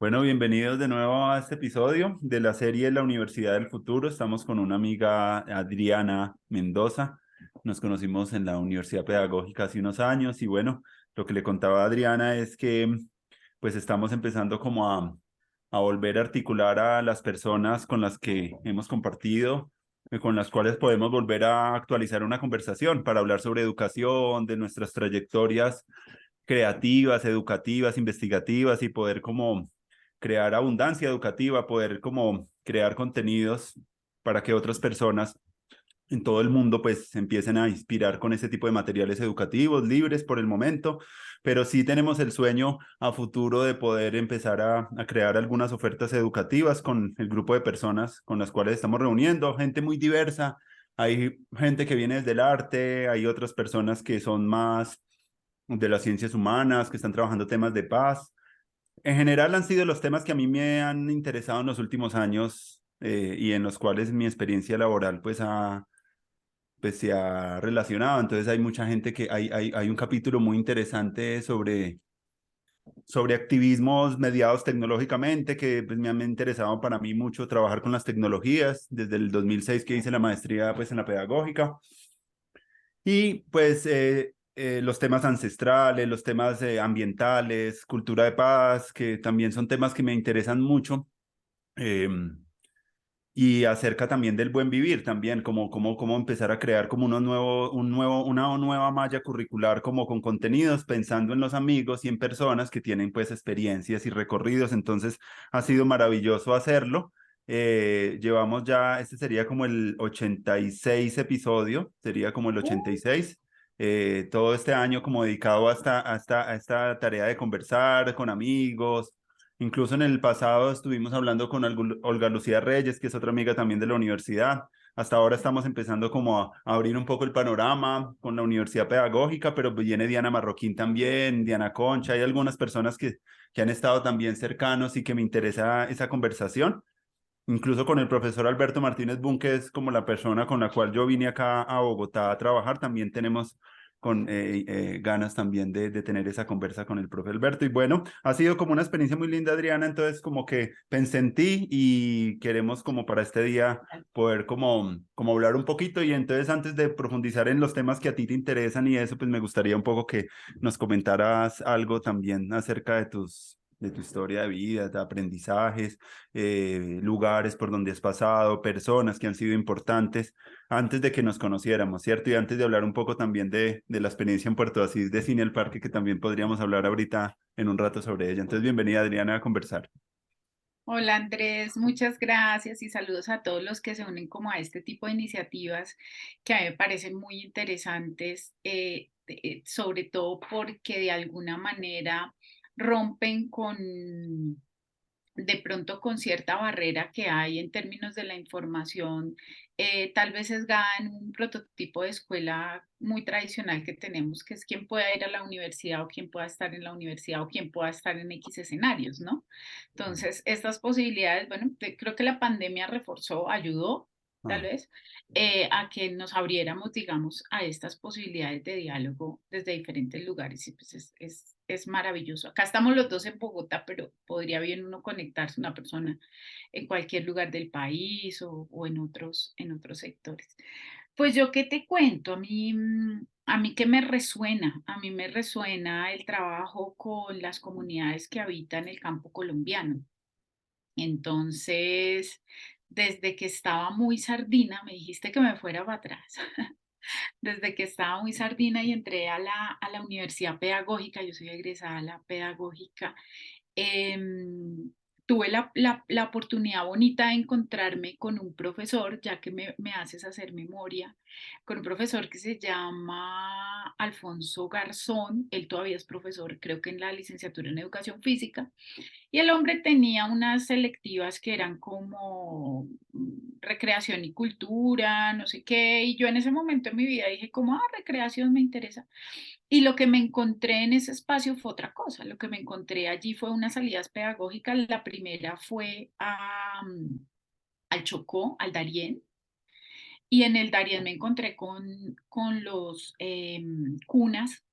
Bueno, bienvenidos de nuevo a este episodio de la serie La Universidad del Futuro. Estamos con una amiga, Adriana Mendoza. Nos conocimos en la Universidad Pedagógica hace unos años y bueno, lo que le contaba a Adriana es que pues estamos empezando como a volver a articular a las personas con las que hemos compartido, con las cuales podemos volver a actualizar una conversación para hablar sobre educación, de nuestras trayectorias creativas, educativas, investigativas y poder como crear abundancia educativa, poder como crear contenidos para que otras personas en todo el mundo pues se empiecen a inspirar con ese tipo de materiales educativos libres por el momento, pero sí tenemos el sueño a futuro de poder empezar a crear algunas ofertas educativas con el grupo de personas con las cuales estamos reuniendo, gente muy diversa. Hay gente que viene desde el arte, hay otras personas que son más de las ciencias humanas, que están trabajando temas de paz. En general han sido los temas que a mí me han interesado en los últimos años y en los cuales mi experiencia laboral pues se ha relacionado. Entonces hay mucha gente que hay un capítulo muy interesante sobre activismos mediados tecnológicamente que pues, me han interesado para mí mucho trabajar con las tecnologías desde el 2006 que hice la maestría pues en la pedagógica. Y pues los temas ancestrales, los temas ambientales, cultura de paz, que también son temas que me interesan mucho. eh, y acerca también del buen vivir, también, como empezar a crear como una nueva malla curricular, como con contenidos, pensando en los amigos y en personas que tienen pues experiencias y recorridos. Entonces ha sido maravilloso hacerlo. Llevamos ya, este sería como el 86 episodio, sería como el 86. Todo este año como dedicado a esta tarea de conversar con amigos. Incluso en el pasado estuvimos hablando con Olga Lucía Reyes, que es otra amiga también de la universidad. Hasta ahora estamos empezando como a abrir un poco el panorama con la universidad pedagógica, pero viene Diana Marroquín también, Diana Concha, hay algunas personas que han estado también cercanos y que me interesa esa conversación. Incluso con el profesor Alberto Martínez Bun, que es como la persona con la cual yo vine acá a Bogotá a trabajar, también tenemos ganas también de tener esa conversa con el profe Alberto. Y bueno, ha sido como una experiencia muy linda, Adriana, entonces como que pensé en ti y queremos como para este día poder como hablar un poquito y entonces antes de profundizar en los temas que a ti te interesan y eso, pues me gustaría un poco que nos comentaras algo también acerca de tu historia de vida, de aprendizajes, lugares por donde has pasado, personas que han sido importantes antes de que nos conociéramos, ¿cierto? Y antes de hablar un poco también de la experiencia en Puerto Asís de Cine al Parque, que también podríamos hablar ahorita en un rato sobre ella. Entonces, bienvenida Adriana a conversar. Hola Andrés, muchas gracias y saludos a todos los que se unen como a este tipo de iniciativas que a mí me parecen muy interesantes, sobre todo porque de alguna manera rompen con de pronto con cierta barrera que hay en términos de la información, tal vez sesgada en un prototipo de escuela muy tradicional que tenemos, que es quién pueda ir a la universidad o quién pueda estar en la universidad o quién pueda estar en X escenarios, ¿no? Entonces, estas posibilidades, bueno, creo que la pandemia reforzó, ayudó tal Ah, vez, a que nos abriéramos, digamos, a estas posibilidades de diálogo desde diferentes lugares y pues es maravilloso. Acá estamos los dos en Bogotá, pero podría bien uno conectarse una persona en cualquier lugar del país o en otros sectores. Pues yo qué te cuento, a mí qué me resuena, a mí me resuena el trabajo con las comunidades que habitan el campo colombiano. Entonces, desde que estaba muy sardina, me dijiste que me fuera para atrás. Desde que estaba muy sardina y entré a la universidad pedagógica, yo soy egresada a la pedagógica, em, tuve la oportunidad bonita de encontrarme con un profesor, ya que me haces hacer memoria, con un profesor que se llama Alfonso Garzón, él todavía es profesor, creo que en la licenciatura en educación física, y el hombre tenía unas selectivas que eran como recreación y cultura, no sé qué, y yo en ese momento en mi vida dije como, recreación me interesa. Y lo que me encontré en ese espacio fue otra cosa, lo que me encontré allí fue unas salidas pedagógicas, la primera fue al Chocó, al Darién, y en el Darién me encontré con los cunas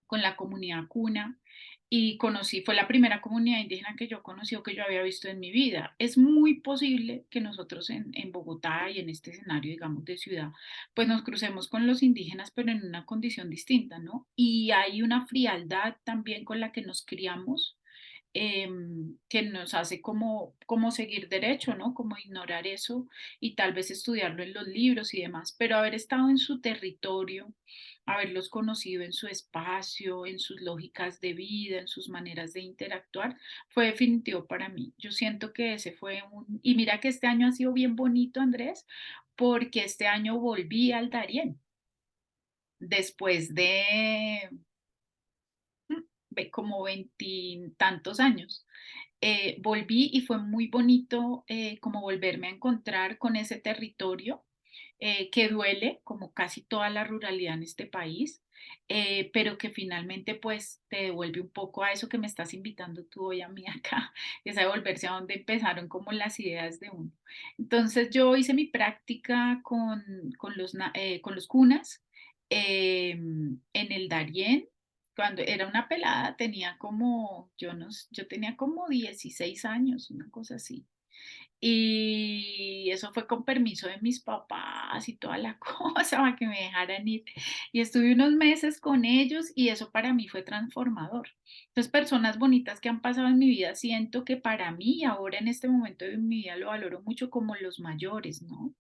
con la comunidad cuna y conocí, fue la primera comunidad indígena que yo conocí o que yo había visto en mi vida. Es muy posible que nosotros en Bogotá y en este escenario, digamos, de ciudad, pues nos crucemos con los indígenas, pero en una condición distinta, ¿no? Y hay una frialdad también con la que nos criamos, que nos hace como seguir derecho, ¿no? Como ignorar eso y tal vez estudiarlo en los libros y demás, pero haber estado en su territorio, haberlos conocido en su espacio, en sus lógicas de vida, en sus maneras de interactuar, fue definitivo para mí. Yo siento que ese fue un... Y mira que este año ha sido bien bonito, Andrés, porque este año volví al Darién después de como veintitantos años. Volví y fue muy bonito como volverme a encontrar con ese territorio que duele, como casi toda la ruralidad en este país, pero que finalmente pues te devuelve un poco a eso que me estás invitando tú hoy a mí acá, es a volverse a donde empezaron como las ideas de uno. Entonces yo hice mi práctica con los cunas en el Darién. Cuando era una pelada tenía como, yo, no, yo tenía como 16 años, una cosa así. Y eso fue con permiso de mis papás y toda la cosa para que me dejaran ir. Y estuve unos meses con ellos y eso para mí fue transformador. Entonces, personas bonitas que han pasado en mi vida, siento que para mí, ahora en este momento de mi vida, lo valoro mucho como los mayores, ¿no?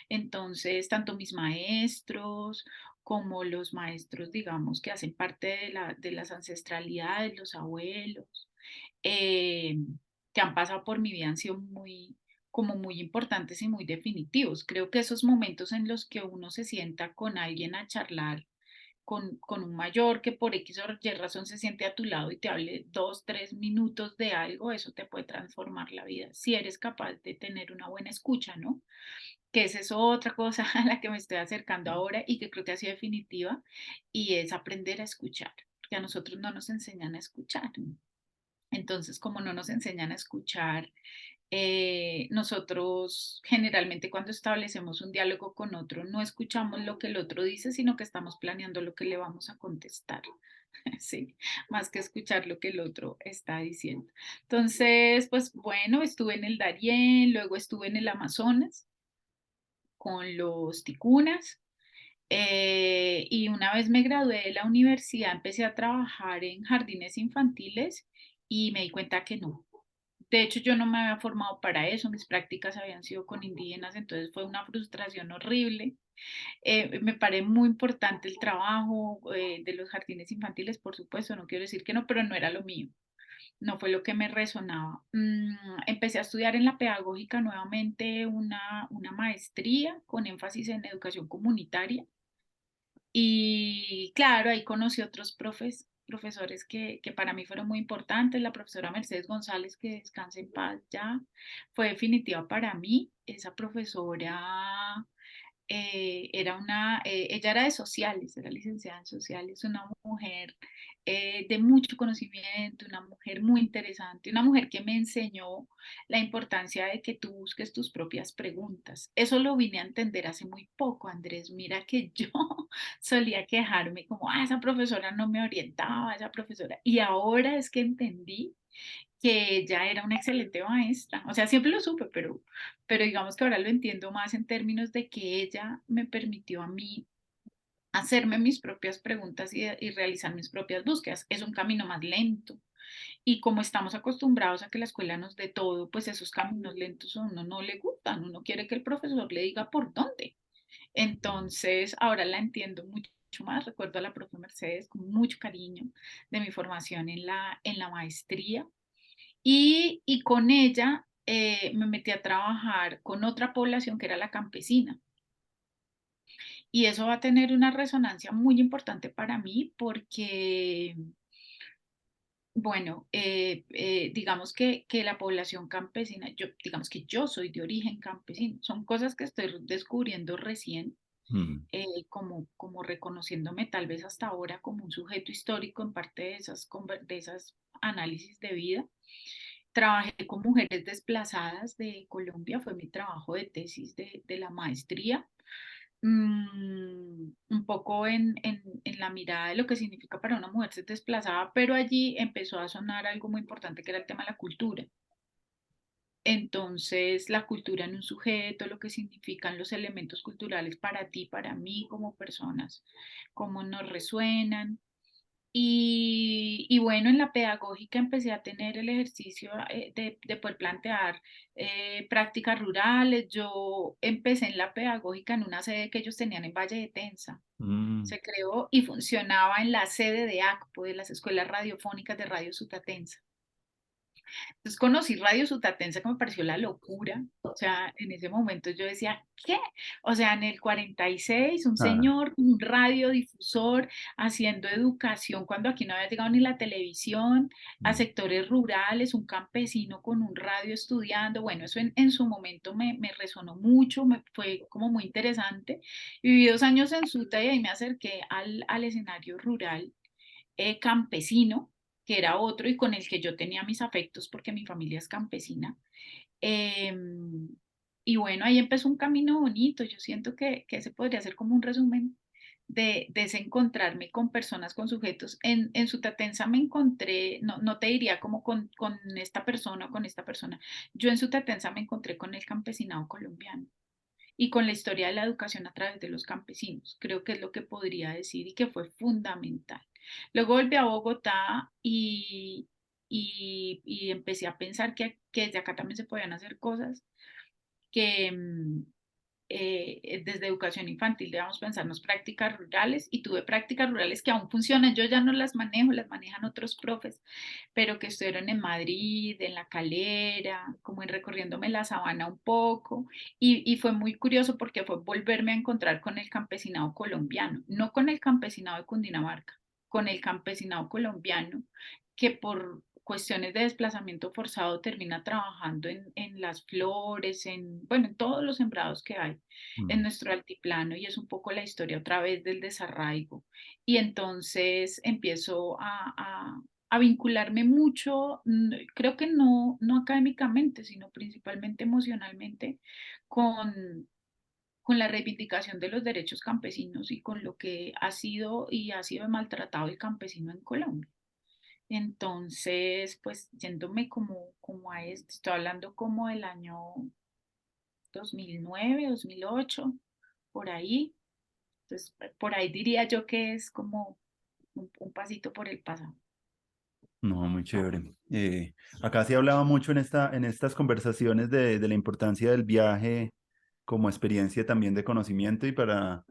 Entonces, tanto mis maestros como los maestros, digamos, que hacen parte de las ancestralidades, los abuelos, eh, que han pasado por mi vida han sido muy, como muy importantes y muy definitivos. Creo que esos momentos en los que uno se sienta con alguien a charlar, con un mayor que por X o Y razón se siente a tu lado y te hable 2, 3 minutos de algo, eso te puede transformar la vida, si eres capaz de tener una buena escucha, ¿no? Que esa es otra cosa a la que me estoy acercando ahora y que creo que ha sido definitiva, y es aprender a escuchar, porque a nosotros no nos enseñan a escuchar, ¿no? Entonces, como no nos enseñan a escuchar, nosotros generalmente cuando establecemos un diálogo con otro, no escuchamos lo que el otro dice, sino que estamos planeando lo que le vamos a contestar, sí, más que escuchar lo que el otro está diciendo. Entonces, pues bueno, estuve en el Darién, luego estuve en el Amazonas con los ticunas. Y una vez me gradué de la universidad, empecé a trabajar en jardines infantiles y me di cuenta que no. De hecho, yo no me había formado para eso, mis prácticas habían sido con indígenas, entonces fue una frustración horrible. Me parece muy importante el trabajo de los jardines infantiles, por supuesto, no quiero decir que no, pero no era lo mío, no fue lo que me resonaba. Empecé a estudiar en la pedagógica nuevamente una maestría con énfasis en educación comunitaria y claro, ahí conocí otros profesores que para mí fueron muy importantes. La profesora Mercedes González, que descanse en paz ya, fue definitiva para mí. Esa profesora ella era de sociales, era licenciada en sociales, una mujer de mucho conocimiento, una mujer muy interesante, una mujer que me enseñó la importancia de que tú busques tus propias preguntas. Eso lo vine a entender hace muy poco, Andrés. Mira que yo solía quejarme como, esa profesora no me orientaba, esa profesora. Y ahora es que entendí que ella era una excelente maestra. O sea, siempre lo supe, pero digamos que ahora lo entiendo más en términos de que ella me permitió a mí hacerme mis propias preguntas y realizar mis propias búsquedas. Es un camino más lento. Y como estamos acostumbrados a que la escuela nos dé todo, pues esos caminos lentos a uno no le gustan. Uno quiere que el profesor le diga por dónde. Entonces, ahora la entiendo mucho más. Recuerdo a la profe Mercedes con mucho cariño de mi formación en la maestría y con ella me metí a trabajar con otra población que era la campesina. Y eso va a tener una resonancia muy importante para mí porque, bueno, digamos que la población campesina, digamos que yo soy de origen campesino, son cosas que estoy descubriendo recién, Mm. como reconociéndome tal vez hasta ahora como un sujeto histórico en parte de esas análisis de vida. Trabajé con mujeres desplazadas de Colombia, fue mi trabajo de tesis de la maestría. un poco en la mirada de lo que significa para una mujer ser desplazada, pero allí empezó a sonar algo muy importante que era el tema de la cultura. Entonces, la cultura en un sujeto, lo que significan los elementos culturales para ti, para mí como personas, cómo nos resuenan. Y bueno, en la pedagógica empecé a tener el ejercicio de poder plantear prácticas rurales. Yo empecé en la pedagógica en una sede que ellos tenían en Valle de Tensa. Mm, Se creó y funcionaba en la sede de ACPO, de las escuelas radiofónicas de Radio Sutatensa. Entonces conocí Radio Sutatensa que me pareció la locura. O sea, en ese momento yo decía, ¿qué? O sea, en el 46, un ah, señor con un radiodifusor haciendo educación cuando aquí no había llegado ni la televisión, a mm, sectores rurales, un campesino con un radio estudiando. Bueno, eso en su momento me resonó mucho, me fue como muy interesante. Viví 2 años en Suta y ahí me acerqué al escenario rural campesino, que era otro y con el que yo tenía mis afectos porque mi familia es campesina. Eh, y bueno, ahí empezó un camino bonito. Yo siento que ese podría ser como un resumen de ese encontrarme con personas, con sujetos. En Sutatensa me encontré, no te diría como con esta persona o con esta persona. Yo en Sutatensa me encontré con el campesinado colombiano y con la historia de la educación a través de los campesinos. Creo que es lo que podría decir y que fue fundamental. Luego volví a Bogotá y empecé a pensar que desde acá también se podían hacer cosas, que desde educación infantil debemos pensarnos prácticas rurales y tuve prácticas rurales que aún funcionan, yo ya no las manejo, las manejan otros profes, pero que estuvieron en Madrid, en La Calera, como en recorriéndome la sabana un poco, y fue muy curioso porque fue volverme a encontrar con el campesinado colombiano, no con el campesinado de Cundinamarca, con el campesinado colombiano, que por cuestiones de desplazamiento forzado termina trabajando en las flores, bueno, en todos los sembrados que hay en mm. nuestro altiplano y es un poco la historia otra vez del desarraigo. Y entonces empiezo a vincularme mucho, creo que no académicamente, sino principalmente emocionalmente, con la reivindicación de los derechos campesinos y con lo que ha sido y ha sido maltratado el campesino en Colombia. Entonces, pues yéndome como a esto, estoy hablando como del año 2009, 2008, por ahí. Entonces, por ahí diría yo que es como un pasito por el pasado. No, muy chévere. Acá se hablaba mucho en estas conversaciones de la importancia del viaje como experiencia también de conocimiento y para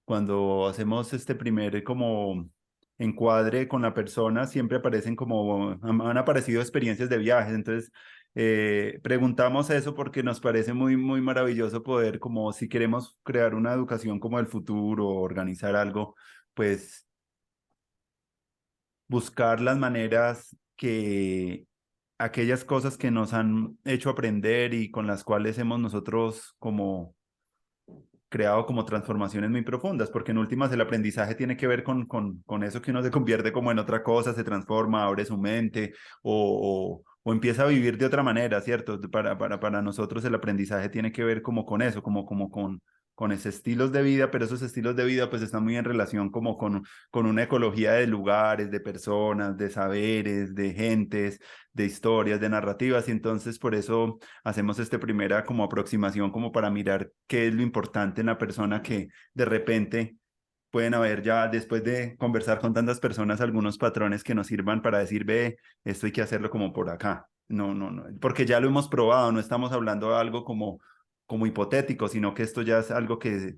cuando hacemos este primer como encuadre con la persona, siempre aparecen como, han aparecido experiencias de viajes. Entonces, preguntamos eso porque nos parece muy, muy maravilloso poder, como si queremos crear una educación como el futuro, organizar algo, pues buscar las maneras que aquellas cosas que nos han hecho aprender y con las cuales hemos nosotros como creado como transformaciones muy profundas, porque en últimas el aprendizaje tiene que ver con eso que uno se convierte como en otra cosa, se transforma, abre su mente o empieza a vivir de otra manera, ¿cierto? Para nosotros el aprendizaje tiene que ver como con eso, como con esos estilos de vida, pero esos estilos de vida pues están muy en relación como con una ecología de lugares, de personas, de saberes, de gentes, de historias, de narrativas, y entonces por eso hacemos esta primera como aproximación como para mirar qué es lo importante en la persona que de repente pueden haber ya después de conversar con tantas personas algunos patrones que nos sirvan para decir, ve, esto hay que hacerlo como por acá. No, porque ya lo hemos probado, no estamos hablando de algo como hipotético, sino que esto ya es algo que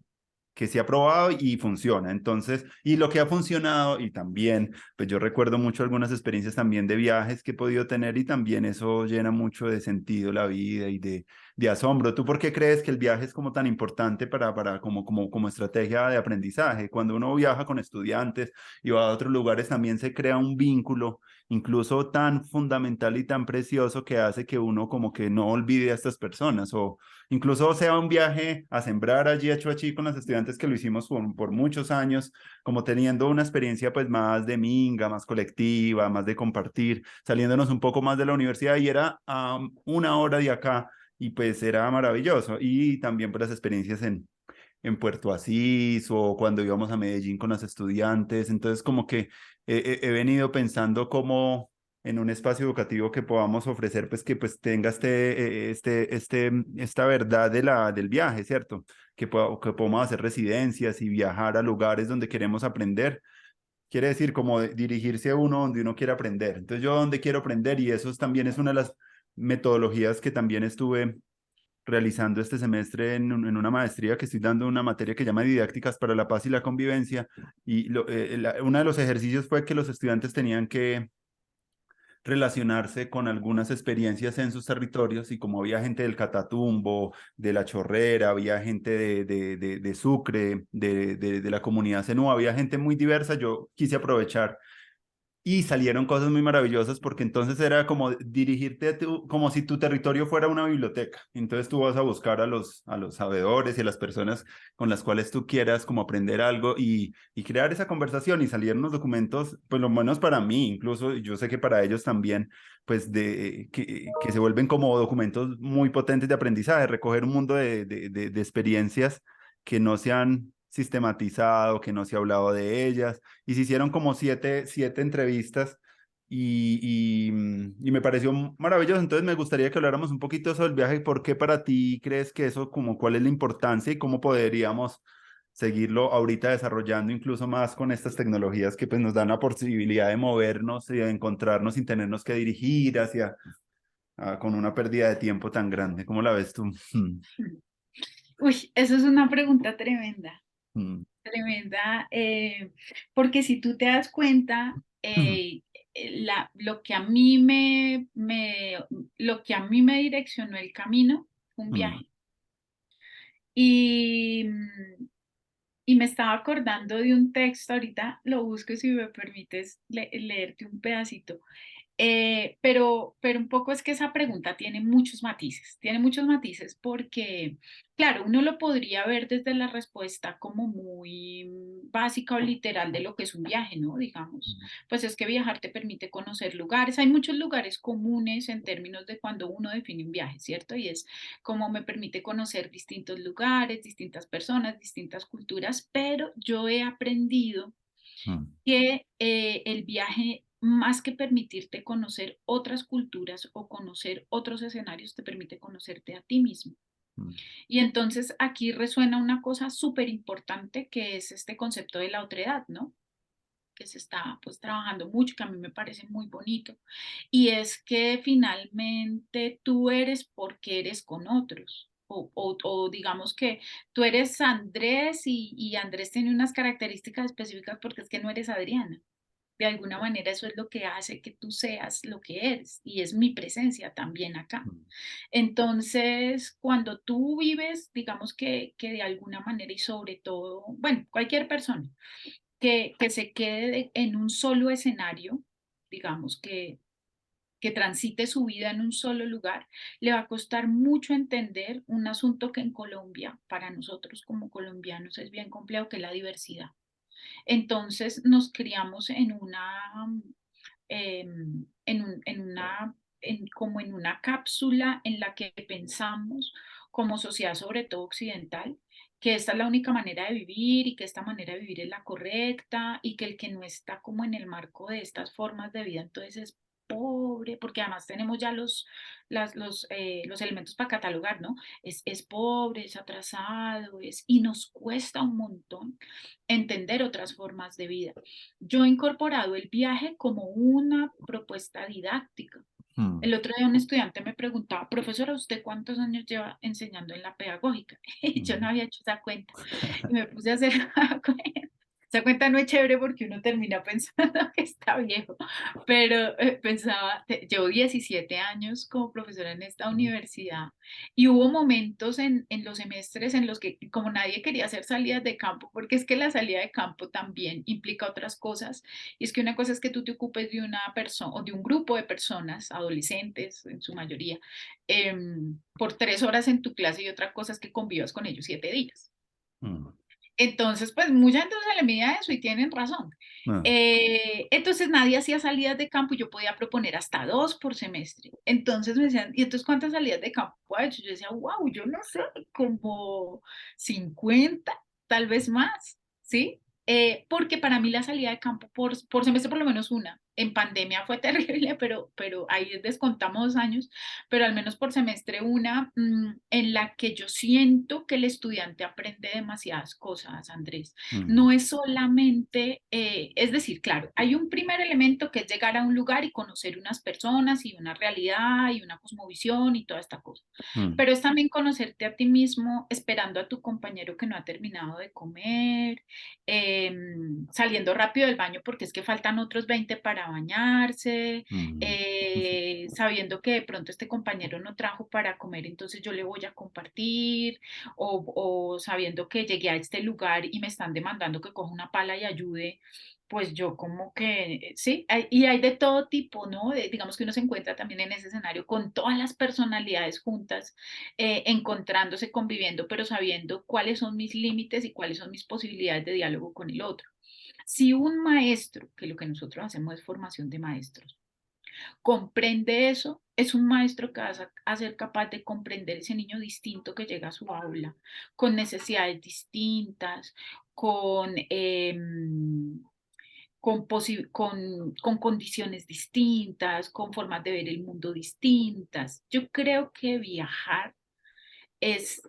se ha probado y funciona. Entonces, y lo que ha funcionado y también, pues yo recuerdo mucho algunas experiencias también de viajes que he podido tener y también eso llena mucho de sentido la vida y de asombro. ¿Tú por qué crees que el viaje es como tan importante para como estrategia de aprendizaje? Cuando uno viaja con estudiantes y va a otros lugares también se crea un vínculo incluso tan fundamental y tan precioso que hace que uno como que no olvide a estas personas o incluso sea un viaje a sembrar allí a Chuachi con los estudiantes que lo hicimos por muchos años, como teniendo una experiencia pues más de minga, más colectiva, más de compartir, saliéndonos un poco más de la universidad y era a 1 hora de acá y pues era maravilloso. Y también por las experiencias en Puerto Asís o cuando íbamos a Medellín con los estudiantes. Entonces, como que he venido pensando como en un espacio educativo que podamos ofrecer, pues que pues tenga esta verdad del viaje, ¿cierto? Que podamos hacer residencias y viajar a lugares donde queremos aprender. Quiere decir como dirigirse a uno donde uno quiere aprender. Entonces yo donde quiero aprender y eso también es una de las metodologías que también estuve realizando este semestre en una maestría que estoy dando una materia que llama Didácticas para la Paz y la Convivencia. Y uno de los ejercicios fue que los estudiantes tenían que relacionarse con algunas experiencias en sus territorios y como había gente del Catatumbo, de La Chorrera, había gente de Sucre, de la comunidad Zenú, había gente muy diversa, yo quise aprovechar y salieron cosas muy maravillosas porque entonces era como dirigirte como si tu territorio fuera una biblioteca. Entonces tú vas a buscar a los sabedores y a las personas con las cuales tú quieras como aprender algo y crear esa conversación y salieron los documentos, pues lo menos para mí, incluso yo sé que para ellos también, pues que se vuelven como documentos muy potentes de aprendizaje, recoger un mundo de experiencias que no se han sistematizado, que no se ha hablado de ellas y se hicieron como siete entrevistas y me pareció maravilloso. Entonces me gustaría que habláramos un poquito sobre el viaje y por qué para ti crees que eso, como cuál es la importancia y cómo podríamos seguirlo ahorita desarrollando incluso más con estas tecnologías que pues nos dan la posibilidad de movernos y de encontrarnos sin tenernos que dirigir con una pérdida de tiempo tan grande. ¿Cómo la ves tú? Uy, eso es una pregunta tremenda, Mm, tremenda, porque si tú te das cuenta, mm, lo que a mí lo que a mí me direccionó el camino fue un mm, viaje. Y, y me estaba acordando de un texto, ahorita lo busco si me permites leerte un pedacito. Pero un poco es que esa pregunta tiene muchos matices porque, claro, uno lo podría ver desde la respuesta como muy básica o literal de lo que es un viaje, ¿no? Digamos, mm, pues es que viajar te permite conocer lugares, hay muchos lugares comunes en términos de cuando uno define un viaje, ¿cierto? Y es como me permite conocer distintos lugares, distintas personas, distintas culturas, pero yo he aprendido mm, que el viaje, más que permitirte conocer otras culturas o conocer otros escenarios, te permite conocerte a ti mismo. mm, Y entonces aquí resuena una cosa súper importante que es este concepto de la otredad, ¿no? Que se está pues trabajando mucho, que a mí me parece muy bonito, y es que finalmente tú eres porque eres con otros. O digamos que tú eres Andrés y Andrés tiene unas características específicas porque es que no eres Adriana. De alguna manera eso es lo que hace que tú seas lo que eres y es mi presencia también acá. mm, Entonces, cuando tú vives, digamos que de alguna manera y sobre todo, bueno, cualquier persona que se quede en un solo escenario, digamos que transite su vida en un solo lugar, le va a costar mucho entender un asunto que en Colombia, para nosotros como colombianos, es bien complejo, que es la diversidad. Entonces nos criamos en una, como en una cápsula en la que pensamos como sociedad, sobre todo occidental, que esta es la única manera de vivir y que esta manera de vivir es la correcta y que el que no está como en el marco de estas formas de vida, entonces es pobre, porque además tenemos ya los elementos para catalogar, ¿no? Es pobre, es atrasado, y nos cuesta un montón entender otras formas de vida. Yo he incorporado el viaje como una propuesta didáctica. mm, El otro día un estudiante me preguntaba, profesora, ¿usted cuántos años lleva enseñando en la pedagógica? Y yo no mm. había hecho esa cuenta. Y me puse a hacer la cuenta. Esa cuenta no es chévere porque uno termina pensando que está viejo, pero pensaba, llevo 17 años como profesora en esta universidad y hubo momentos en los semestres en los que como nadie quería hacer salidas de campo, porque es que la salida de campo también implica otras cosas, y es que una cosa es que tú te ocupes de una persona o de un grupo de personas, adolescentes en su mayoría, por 3 horas en tu clase y otra cosa es que convivas con ellos 7 días. Mm. Entonces, pues mucha gente se le envidia eso y tienen razón. Ah, Entonces nadie hacía salidas de campo y yo podía proponer hasta 2 por semestre. Entonces me decían, ¿y entonces cuántas salidas de campo ha hecho? Yo decía, wow, yo no sé, como 50 tal vez más, ¿sí? Porque para mí la salida de campo por semestre por lo menos una. En pandemia fue terrible, pero ahí descontamos 2 años, pero al menos por semestre una, en la que yo siento que el estudiante aprende demasiadas cosas, Andrés. mm, No es solamente, es decir, claro, hay un primer elemento que es llegar a un lugar y conocer unas personas y una realidad y una cosmovisión y toda esta cosa, mm, pero es también conocerte a ti mismo esperando a tu compañero que no ha terminado de comer, saliendo rápido del baño porque es que faltan otros 20 para bañarse, mm, sabiendo que de pronto este compañero no trajo para comer, entonces yo le voy a compartir, o sabiendo que llegué a este lugar y me están demandando que coja una pala y ayude, pues yo como que, sí, y hay de todo tipo, ¿no? Digamos que uno se encuentra también en ese escenario con todas las personalidades juntas, encontrándose, conviviendo, pero sabiendo cuáles son mis límites y cuáles son mis posibilidades de diálogo con el otro. Si un maestro, que lo que nosotros hacemos es formación de maestros, comprende eso, es un maestro que va a ser capaz de comprender ese niño distinto que llega a su aula, con necesidades distintas, con condiciones distintas, con formas de ver el mundo distintas. Yo creo que viajar es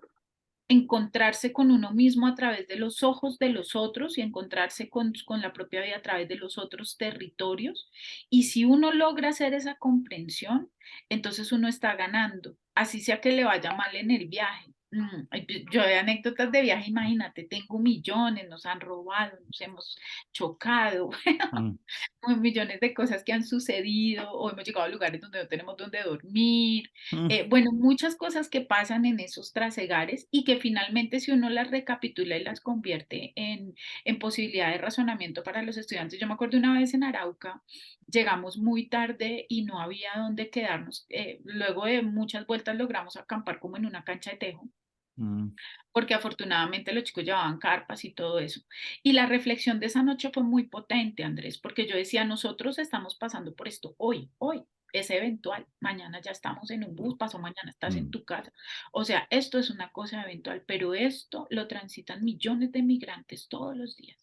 encontrarse con uno mismo a través de los ojos de los otros y encontrarse con la propia vida a través de los otros territorios. Y si uno logra hacer esa comprensión, entonces uno está ganando, así sea que le vaya mal en el viaje. Yo de anécdotas de viaje, imagínate, tengo millones, nos han robado, nos hemos chocado, mm, millones de cosas que han sucedido, o hemos llegado a lugares donde no tenemos donde dormir, mm, bueno, muchas cosas que pasan en esos trasegares y que finalmente si uno las recapitula y las convierte en posibilidad de razonamiento para los estudiantes. Yo me acuerdo una vez en Arauca, llegamos muy tarde y no había dónde quedarnos. Luego de muchas vueltas logramos acampar como en una cancha de tejo, mm, porque afortunadamente los chicos llevaban carpas y todo eso. Y la reflexión de esa noche fue muy potente, Andrés, porque yo decía, nosotros estamos pasando por esto hoy. Es eventual, mañana ya estamos en un bus, pasó mañana estás en mm, tu casa. O sea, esto es una cosa eventual, pero esto lo transitan millones de migrantes todos los días.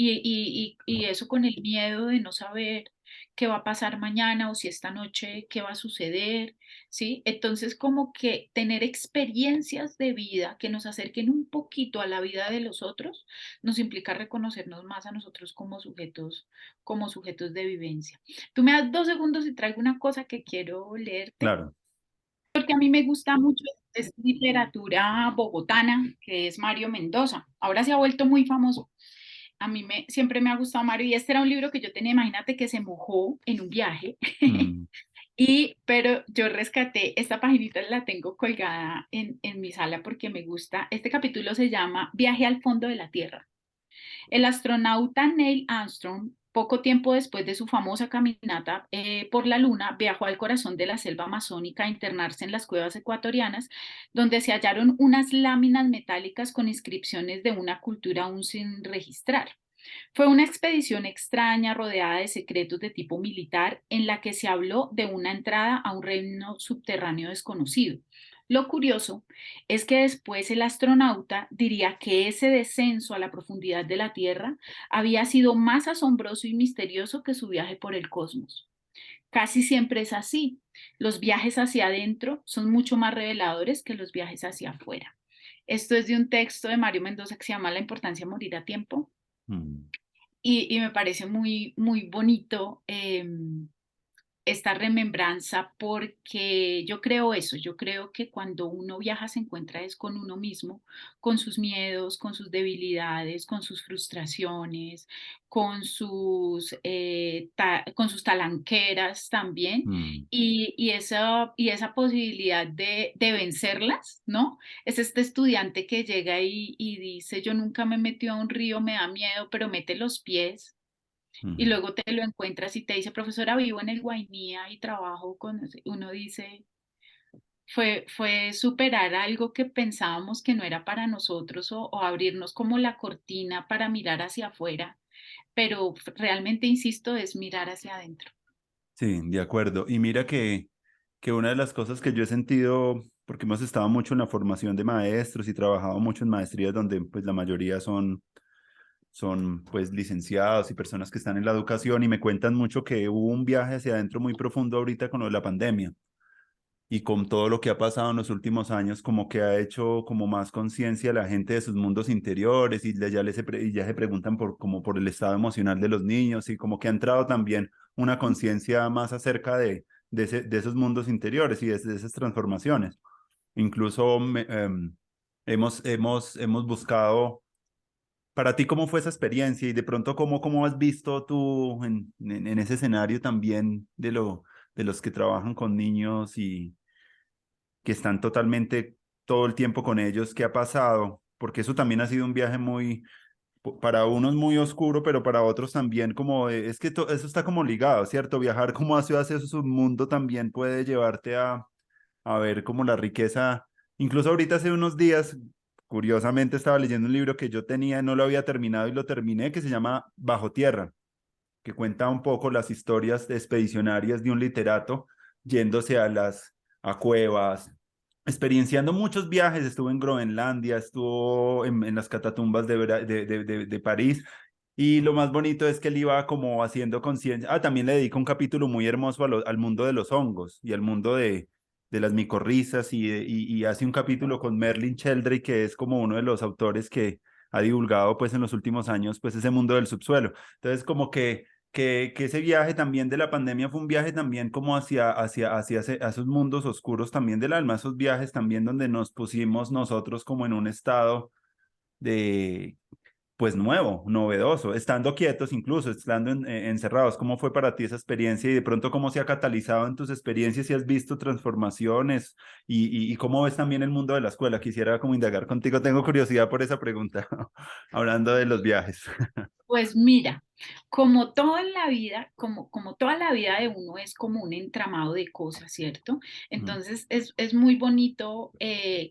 Y eso con el miedo de no saber qué va a pasar mañana o si esta noche qué va a suceder, ¿sí? Entonces, como que tener experiencias de vida que nos acerquen un poquito a la vida de los otros, nos implica reconocernos más a nosotros como sujetos de vivencia. Tú me das 2 segundos y traigo una cosa que quiero leerte, claro. porque a mí me gusta mucho es literatura bogotana, que es Mario Mendoza. Ahora se ha vuelto muy famoso. Siempre me ha gustado Mario y este era un libro que yo tenía, imagínate que se mojó en un viaje Mm, pero yo rescaté, esta paginita la tengo colgada en mi sala porque me gusta. Este capítulo se llama Viaje al fondo de la Tierra. El astronauta Neil Armstrong, poco tiempo después de su famosa caminata por la Luna, viajó al corazón de la selva amazónica a internarse en las cuevas ecuatorianas, donde se hallaron unas láminas metálicas con inscripciones de una cultura aún sin registrar. Fue una expedición extraña rodeada de secretos de tipo militar en la que se habló de una entrada a un reino subterráneo desconocido. Lo curioso es que después el astronauta diría que ese descenso a la profundidad de la Tierra había sido más asombroso y misterioso que su viaje por el cosmos. Casi siempre es así. Los viajes hacia adentro son mucho más reveladores que los viajes hacia afuera. Esto es de un texto de Mario Mendoza que se llama La importancia de morir a tiempo mm, y me parece muy, muy bonito esta remembranza porque yo creo eso, yo creo que cuando uno viaja se encuentra es con uno mismo, con sus miedos, con sus debilidades, con sus frustraciones, con sus talanqueras también mm, y esa posibilidad de vencerlas, ¿no? Es este estudiante que llega y dice, yo nunca me he metido a un río, me da miedo, pero mete los pies y mm, luego te lo encuentras y te dice, profesora, vivo en el Guainía y trabajo con, uno dice, fue superar algo que pensábamos que no era para nosotros o abrirnos como la cortina para mirar hacia afuera, pero realmente, insisto, es mirar hacia adentro. Sí, de acuerdo. Y mira que una de las cosas que yo he sentido, porque hemos estado mucho en la formación de maestros y trabajado mucho en maestrías donde pues la mayoría son pues licenciados y personas que están en la educación y me cuentan mucho que hubo un viaje hacia adentro muy profundo ahorita con lo de la pandemia y con todo lo que ha pasado en los últimos años, como que ha hecho como más conciencia a la gente de sus mundos interiores y y ya se preguntan por, como por el estado emocional de los niños y como que ha entrado también una conciencia más acerca de esos mundos interiores y de esas transformaciones. Incluso hemos buscado, para ti, ¿cómo fue esa experiencia? Y de pronto, ¿cómo has visto tú en ese escenario también de los que trabajan con niños y que están totalmente todo el tiempo con ellos? ¿Qué ha pasado? Porque eso también ha sido un viaje muy, para unos muy oscuro, pero para otros también como, es que eso está como ligado, ¿cierto? Viajar como hacia su mundo también puede llevarte a ver como la riqueza. Incluso ahorita hace unos días, curiosamente estaba leyendo un libro que yo tenía, no lo había terminado y lo terminé, que se llama Bajo Tierra, que cuenta un poco las historias expedicionarias de un literato yéndose a cuevas, experienciando muchos viajes. Estuvo en Groenlandia, estuvo en las catatumbas de París. Y lo más bonito es que él iba como haciendo conciencia. Ah, también le dedica un capítulo muy hermoso al mundo de los hongos y al mundo de las micorrizas y hace un capítulo con Merlin Sheldrake, que es como uno de los autores que ha divulgado pues en los últimos años pues ese mundo del subsuelo. Entonces como que ese viaje también de la pandemia fue un viaje también como hacia esos mundos oscuros también del alma, esos viajes también donde nos pusimos nosotros como en un estado de pues nuevo, novedoso, estando quietos incluso, estando encerrados. ¿Cómo fue para ti esa experiencia y de pronto cómo se ha catalizado en tus experiencias si has visto transformaciones y cómo ves también el mundo de la escuela? Quisiera como indagar contigo, tengo curiosidad por esa pregunta, hablando de los viajes. Pues mira, como todo en la vida, como toda la vida de uno es como un entramado de cosas, ¿cierto? Mm, Entonces es muy bonito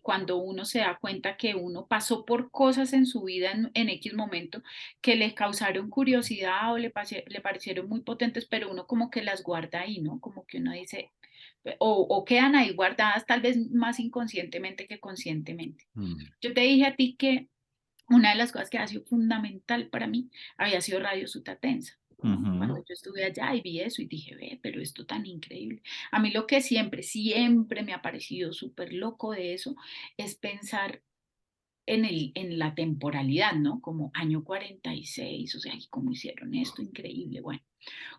cuando uno se da cuenta que uno pasó por cosas en su vida en X momento que le causaron curiosidad o le parecieron muy potentes, pero uno como que las guarda ahí, ¿no? Como que uno dice, o quedan ahí guardadas tal vez más inconscientemente que conscientemente. mm, Yo te dije a ti que una de las cosas que ha sido fundamental para mí había sido Radio Sutatensa, ¿no? Cuando ujú, yo estuve allá y vi eso y dije, ve, pero esto tan increíble. A mí lo que siempre me ha parecido súper loco de eso es pensar en la temporalidad, ¿no? Como año 46, o sea, ¿y cómo hicieron esto? Increíble. Bueno,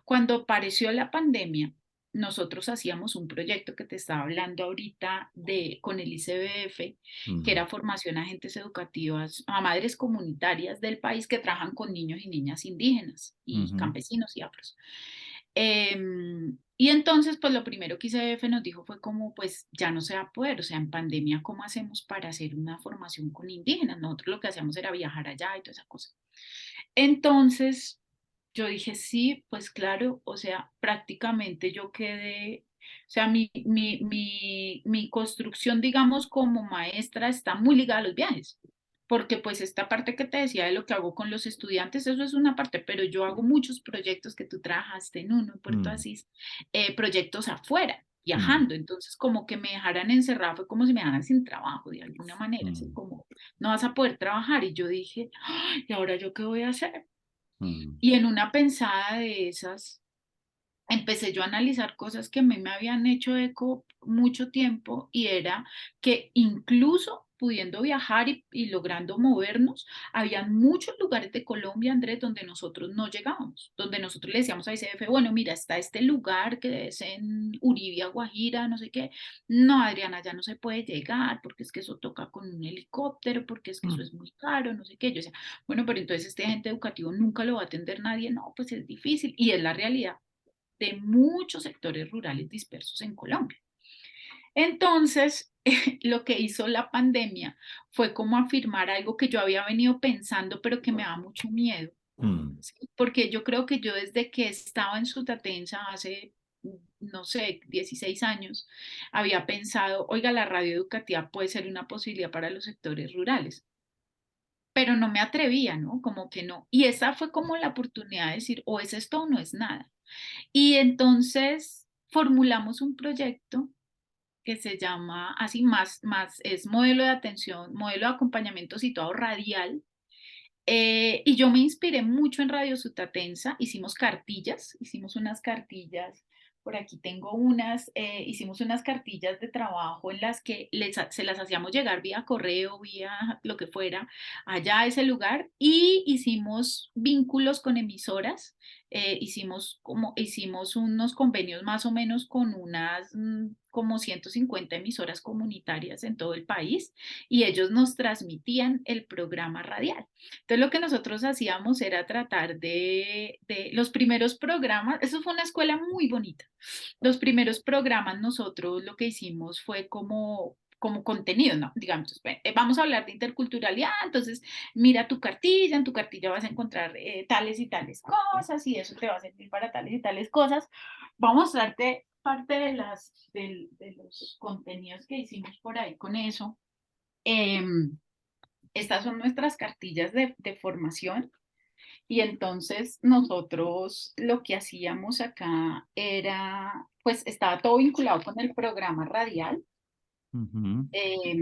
cuando apareció la pandemia, nosotros hacíamos un proyecto que te estaba hablando ahorita con el ICBF, que mm, era formación a agentes educativas, a madres comunitarias del país que trabajan con niños y niñas indígenas y ujú, campesinos y afros. Y entonces, pues lo primero que ICBF nos dijo fue como, pues ya no se va a poder, o sea, en pandemia, ¿cómo hacemos para hacer una formación con indígenas? Nosotros lo que hacíamos era viajar allá y toda esa cosa. Entonces, yo dije, sí, pues claro, o sea, prácticamente yo quedé, o sea, mi construcción, digamos, como maestra está muy ligada a los viajes, porque pues esta parte que te decía de lo que hago con los estudiantes, eso es una parte, pero yo hago muchos proyectos que tú trabajaste en uno, en Puerto mm, Asís, proyectos afuera, mm, viajando, entonces como que me dejaran encerrada, fue como si me dejaran sin trabajo de alguna manera, así mm, como no vas a poder trabajar, y yo dije, "Ay, ¿y ahora yo qué voy a hacer?" mm, Y en una pensada de esas, empecé yo a analizar cosas que a mí me habían hecho eco mucho tiempo y era que incluso pudiendo viajar y logrando movernos, había muchos lugares de Colombia, Andrés, donde nosotros no llegábamos, donde nosotros le decíamos a ICF, bueno, mira, está este lugar que es en Uribia, Guajira, no sé qué. No, Adriana, ya no se puede llegar porque es que eso toca con un helicóptero, porque es que eso mm, es muy caro, no sé qué. Yo decía, bueno, pero entonces este agente educativo nunca lo va a atender nadie. No, pues es difícil y es la realidad de muchos sectores rurales dispersos en Colombia. Entonces, lo que hizo la pandemia fue como afirmar algo que yo había venido pensando, pero que me da mucho miedo, mm, ¿sí? Porque yo creo que yo desde que estaba en Sutatensa hace no sé, 16 años, había pensado, oiga, la radio educativa puede ser una posibilidad para los sectores rurales, pero no me atrevía, ¿no? Como que no. Y esa fue como la oportunidad de decir, o es esto o no es nada. Y entonces formulamos un proyecto que se llama así, es modelo de atención, modelo de acompañamiento situado radial. Y yo me inspiré mucho en Radio Sutatensa, hicimos unas cartillas, por aquí tengo unas, hicimos unas cartillas de trabajo en las que se las hacíamos llegar vía correo, vía lo que fuera, allá a ese lugar, y hicimos vínculos con emisoras, hicimos unos convenios más o menos con unas como 150 emisoras comunitarias en todo el país, y ellos nos transmitían el programa radial. Entonces lo que nosotros hacíamos era tratar de los primeros programas, eso fue una escuela muy bonita. Los primeros programas nosotros lo que hicimos fue como contenido, ¿no? Digamos, vamos a hablar de interculturalidad, entonces mira tu cartilla, en tu cartilla vas a encontrar tales y tales cosas y eso te va a servir para tales y tales cosas. Vamos a mostrarte parte de los contenidos que hicimos por ahí con eso. Estas son nuestras cartillas de formación y entonces nosotros lo que hacíamos acá era, pues estaba todo vinculado con el programa radial. Ujú. eh,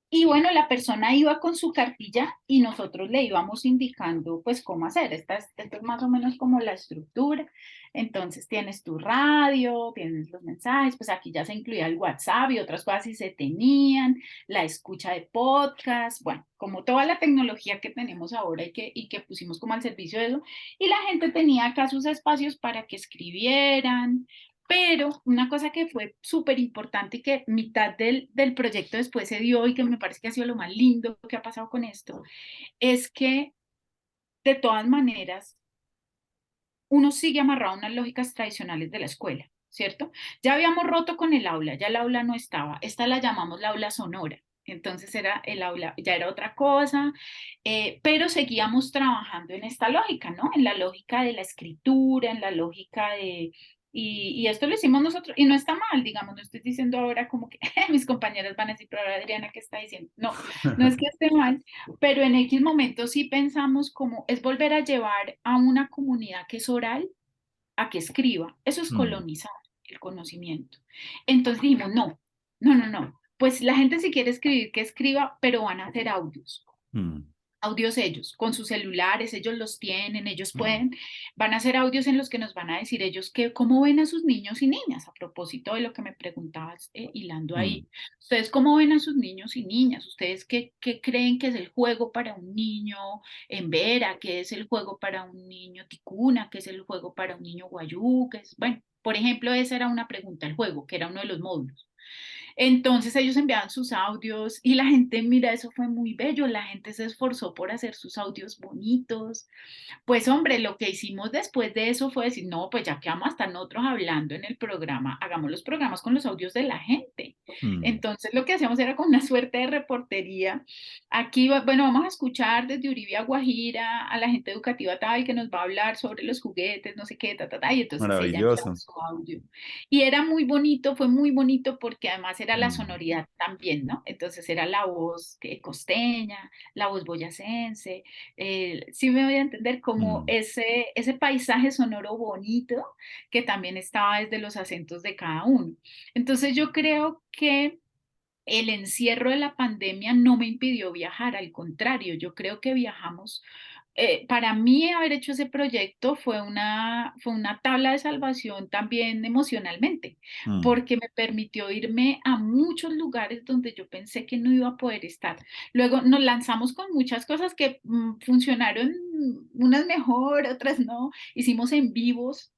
y bueno, la persona iba con su cartilla y nosotros le íbamos indicando pues cómo hacer. Esta es más o menos como la estructura. Entonces tienes tu radio, tienes los mensajes, pues aquí ya se incluía el WhatsApp y otras cosas si se tenían, la escucha de podcast, bueno, como toda la tecnología que tenemos ahora y que pusimos como al servicio de eso. Y la gente tenía acá sus espacios para que escribieran, pero una cosa que fue súper importante y que mitad del proyecto después se dio y que me parece que ha sido lo más lindo que ha pasado con esto, es que de todas maneras uno sigue amarrado a unas lógicas tradicionales de la escuela, ¿cierto? Ya habíamos roto con el aula, ya el aula no estaba, esta la llamamos la aula sonora. Entonces era el aula, ya era otra cosa, pero seguíamos trabajando en esta lógica, ¿no? En la lógica de la escritura, en la lógica de, y esto lo hicimos nosotros, y no está mal, digamos, no estoy diciendo ahora como que mis compañeras van a decir, pero ahora Adriana, ¿qué está diciendo? No, no es que esté mal, pero en X momento sí pensamos como es volver a llevar a una comunidad que es oral a que escriba. Eso es Mm, colonizar el conocimiento. Entonces dijimos, no, no, no, no. Pues la gente si quiere escribir, que escriba, pero van a hacer audios. mm, Audios ellos, con sus celulares, ellos los tienen, ellos mm, pueden, van a hacer audios en los que nos van a decir ellos que cómo ven a sus niños y niñas, a propósito de lo que me preguntabas, hilando mm, ahí. ¿Ustedes cómo ven a sus niños y niñas? ¿Ustedes qué creen que es el juego para un niño en Vera? ¿Qué es el juego para un niño ticuna? ¿Qué es el juego para un niño guayú? ¿Qué es? Bueno, por ejemplo, esa era una pregunta, el juego, que era uno de los módulos. Entonces ellos enviaban sus audios y la gente, mira, eso fue muy bello, la gente se esforzó por hacer sus audios bonitos. Pues hombre, lo que hicimos después de eso fue decir, no, pues ya que vamos a estar nosotros hablando en el programa, hagamos los programas con los audios de la gente. mm. Entonces lo que hacíamos era con una suerte de reportería. Aquí, bueno, vamos a escuchar desde Uribe a Guajira a la gente educativa tal que nos va a hablar sobre los juguetes, no sé qué, ta, ta, ta, y entonces ella enviaba Maravilloso. su audio. Y era muy bonito, fue muy bonito porque además era la Mm, sonoridad también, ¿no? Entonces era la voz costeña, la voz boyacense, sí me voy a entender como mm, ese paisaje sonoro bonito que también estaba desde los acentos de cada uno. Entonces yo creo que el encierro de la pandemia no me impidió viajar, al contrario, yo creo que viajamos. Para mí haber hecho ese proyecto fue una tabla de salvación también emocionalmente, mm. porque me permitió irme a muchos lugares donde yo pensé que no iba a poder estar. Luego nos lanzamos con muchas cosas que funcionaron, unas mejor, otras no. Hicimos en vivos.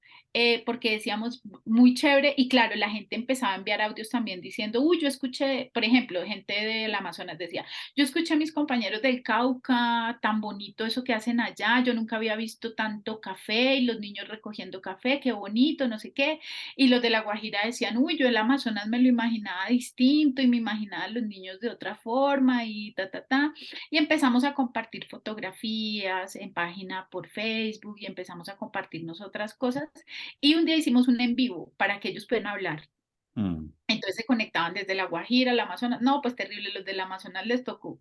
Porque decíamos muy chévere y claro, la gente empezaba a enviar audios también diciendo, uy, yo escuché, por ejemplo, gente del Amazonas decía, yo escuché a mis compañeros del Cauca, tan bonito eso que hacen allá, yo nunca había visto tanto café y los niños recogiendo café, qué bonito, no sé qué. Y los de La Guajira decían, uy, yo el Amazonas me lo imaginaba distinto y me imaginaba a los niños de otra forma y ta, ta, ta. Y empezamos a compartir fotografías en página por Facebook y empezamos a compartirnos otras cosas. Y un día hicimos un en vivo para que ellos puedan hablar. mm, Entonces se conectaban desde La Guajira, el Amazonas. No, pues terrible, los del Amazonas les tocó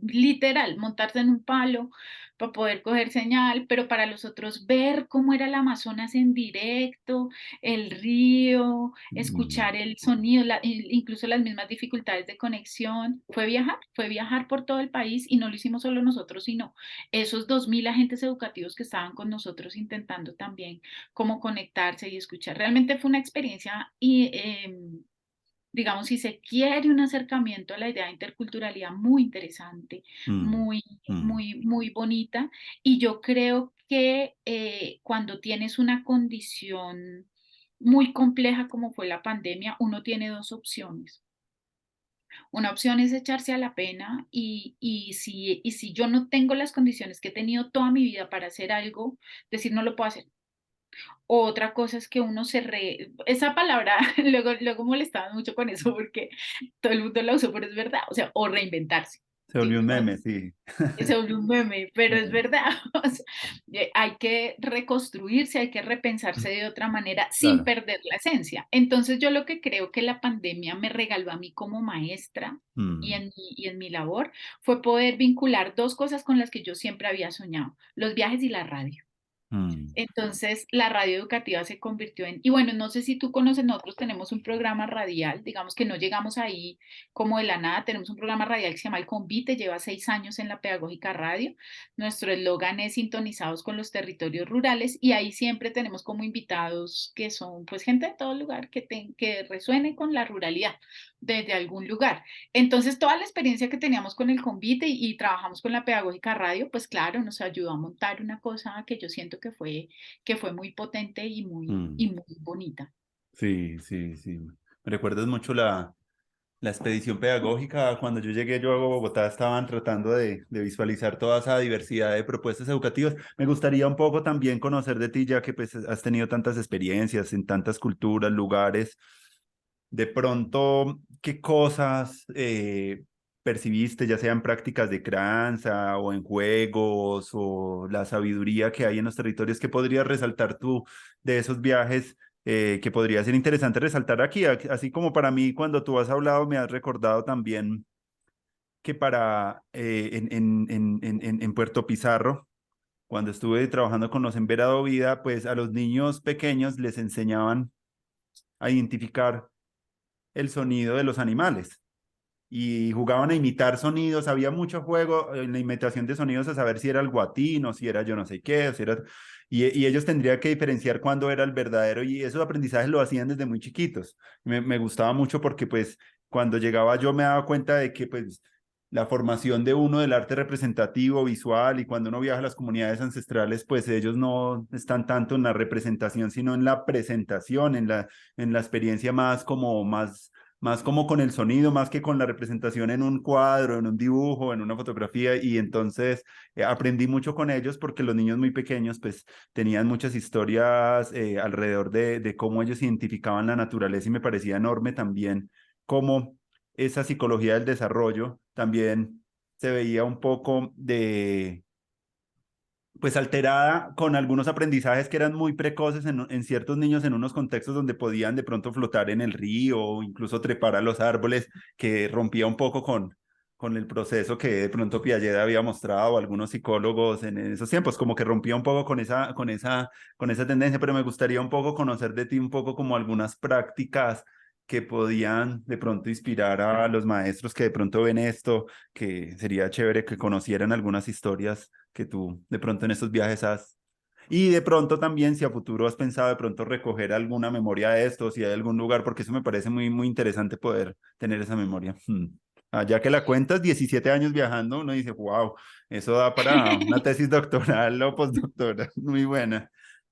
literal montarse en un palo para poder coger señal, pero para los otros ver cómo era el Amazonas en directo, el río, mm, escuchar el sonido, incluso las mismas dificultades de conexión, fue viajar por todo el país y no lo hicimos solo nosotros, sino esos 2000 agentes educativos que estaban con nosotros intentando también cómo conectarse y escuchar. Realmente fue una experiencia y digamos, si se quiere un acercamiento a la idea de interculturalidad muy interesante, mm, muy, mm, muy, muy bonita. Y yo creo que cuando tienes una condición muy compleja como fue la pandemia, uno tiene dos opciones. Una opción es echarse a la pena y si yo no tengo las condiciones que he tenido toda mi vida para hacer algo, decir no lo puedo hacer. Otra cosa es que uno esa palabra, luego molestaba mucho con eso porque todo el mundo la usó, pero es verdad, o sea, o reinventarse, Se volvió ¿sí? un O meme, sí. se volvió un meme, pero es Eh, verdad, o sea, hay que reconstruirse, hay que repensarse de otra manera sin claro. perder la esencia. Entonces yo lo que creo que la pandemia me regaló a mí como maestra Mm, y en mi labor fue poder vincular dos cosas con las que yo siempre había soñado, los viajes y la radio. mm. Entonces, la radio educativa se convirtió y bueno, no sé si tú conoces, nosotros tenemos un programa radial, digamos que no llegamos ahí como de la nada, tenemos un programa radial que se llama El Convite, lleva 6 años en la Pedagógica Radio. Nuestro eslogan es sintonizados con los territorios rurales y ahí siempre tenemos como invitados que son pues gente de todo lugar que resuene con la ruralidad desde algún lugar. Entonces, toda la experiencia que teníamos con el Convite y trabajamos con la Pedagógica Radio, pues claro, nos ayudó a montar una cosa que yo siento que fue muy potente Mm. y muy bonita. Sí, sí, sí. Me recuerdas mucho la expedición pedagógica. Cuando yo llegué yo a Bogotá estaban tratando de visualizar toda esa diversidad de propuestas educativas. Me gustaría un poco también conocer de ti, ya que pues has tenido tantas experiencias en tantas culturas, lugares. De pronto, ¿qué cosas percibiste, ya sean prácticas de crianza o en juegos o la sabiduría que hay en los territorios que podrías resaltar tú de esos viajes que podría ser interesante resaltar aquí? Así como para mí, cuando tú has hablado, me has recordado también que en Puerto Pizarro, cuando estuve trabajando con los Enverado Vida, pues a los niños pequeños les enseñaban a identificar el sonido de los animales y jugaban a imitar sonidos. Había mucho juego en la imitación de sonidos a saber si era el guatino, si era yo no sé qué, si era... Y ellos tendrían que diferenciar cuándo era el verdadero y esos aprendizajes lo hacían desde muy chiquitos. Me gustaba mucho porque pues cuando llegaba yo me daba cuenta de que pues la formación de uno del arte representativo, visual, y cuando uno viaja a las comunidades ancestrales, pues ellos no están tanto en la representación, sino en la presentación, en la experiencia más como con el sonido, más que con la representación en un cuadro, en un dibujo, en una fotografía, y entonces aprendí mucho con ellos porque los niños muy pequeños pues tenían muchas historias alrededor de cómo ellos identificaban la naturaleza y me parecía enorme también cómo esa psicología del desarrollo también se veía un poco pues alterada con algunos aprendizajes que eran muy precoces en ciertos niños en unos contextos donde podían de pronto flotar en el río o incluso trepar a los árboles, que rompía un poco con el proceso que de pronto Piaget había mostrado, algunos psicólogos en esos tiempos, como que rompía un poco con esa tendencia, pero me gustaría un poco conocer de ti un poco como algunas prácticas que podían de pronto inspirar a los maestros que de pronto ven esto, que sería chévere que conocieran algunas historias que tú de pronto en estos viajes has. Y de pronto también, si a futuro has pensado de pronto recoger alguna memoria de esto, si hay algún lugar, porque eso me parece muy, muy interesante poder tener esa memoria. Ya que la cuentas, 17 años viajando, uno dice, wow, eso da para una tesis doctoral o postdoctoral, muy buena.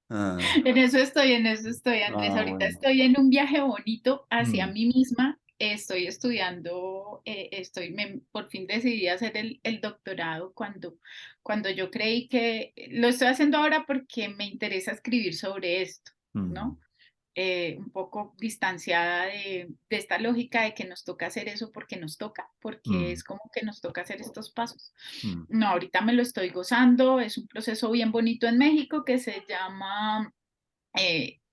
Ah, En eso estoy, Andrés. Ahorita bueno. estoy en un viaje bonito hacia Mm, mí misma. Estoy estudiando, por fin decidí hacer el doctorado cuando yo creí que lo estoy haciendo ahora porque me interesa escribir sobre esto, mm, ¿no? Un poco distanciada de esta lógica de que nos toca hacer eso porque nos toca, porque mm, es como que nos toca hacer estos pasos. mm, No, ahorita me lo estoy gozando, es un proceso bien bonito en México que se llama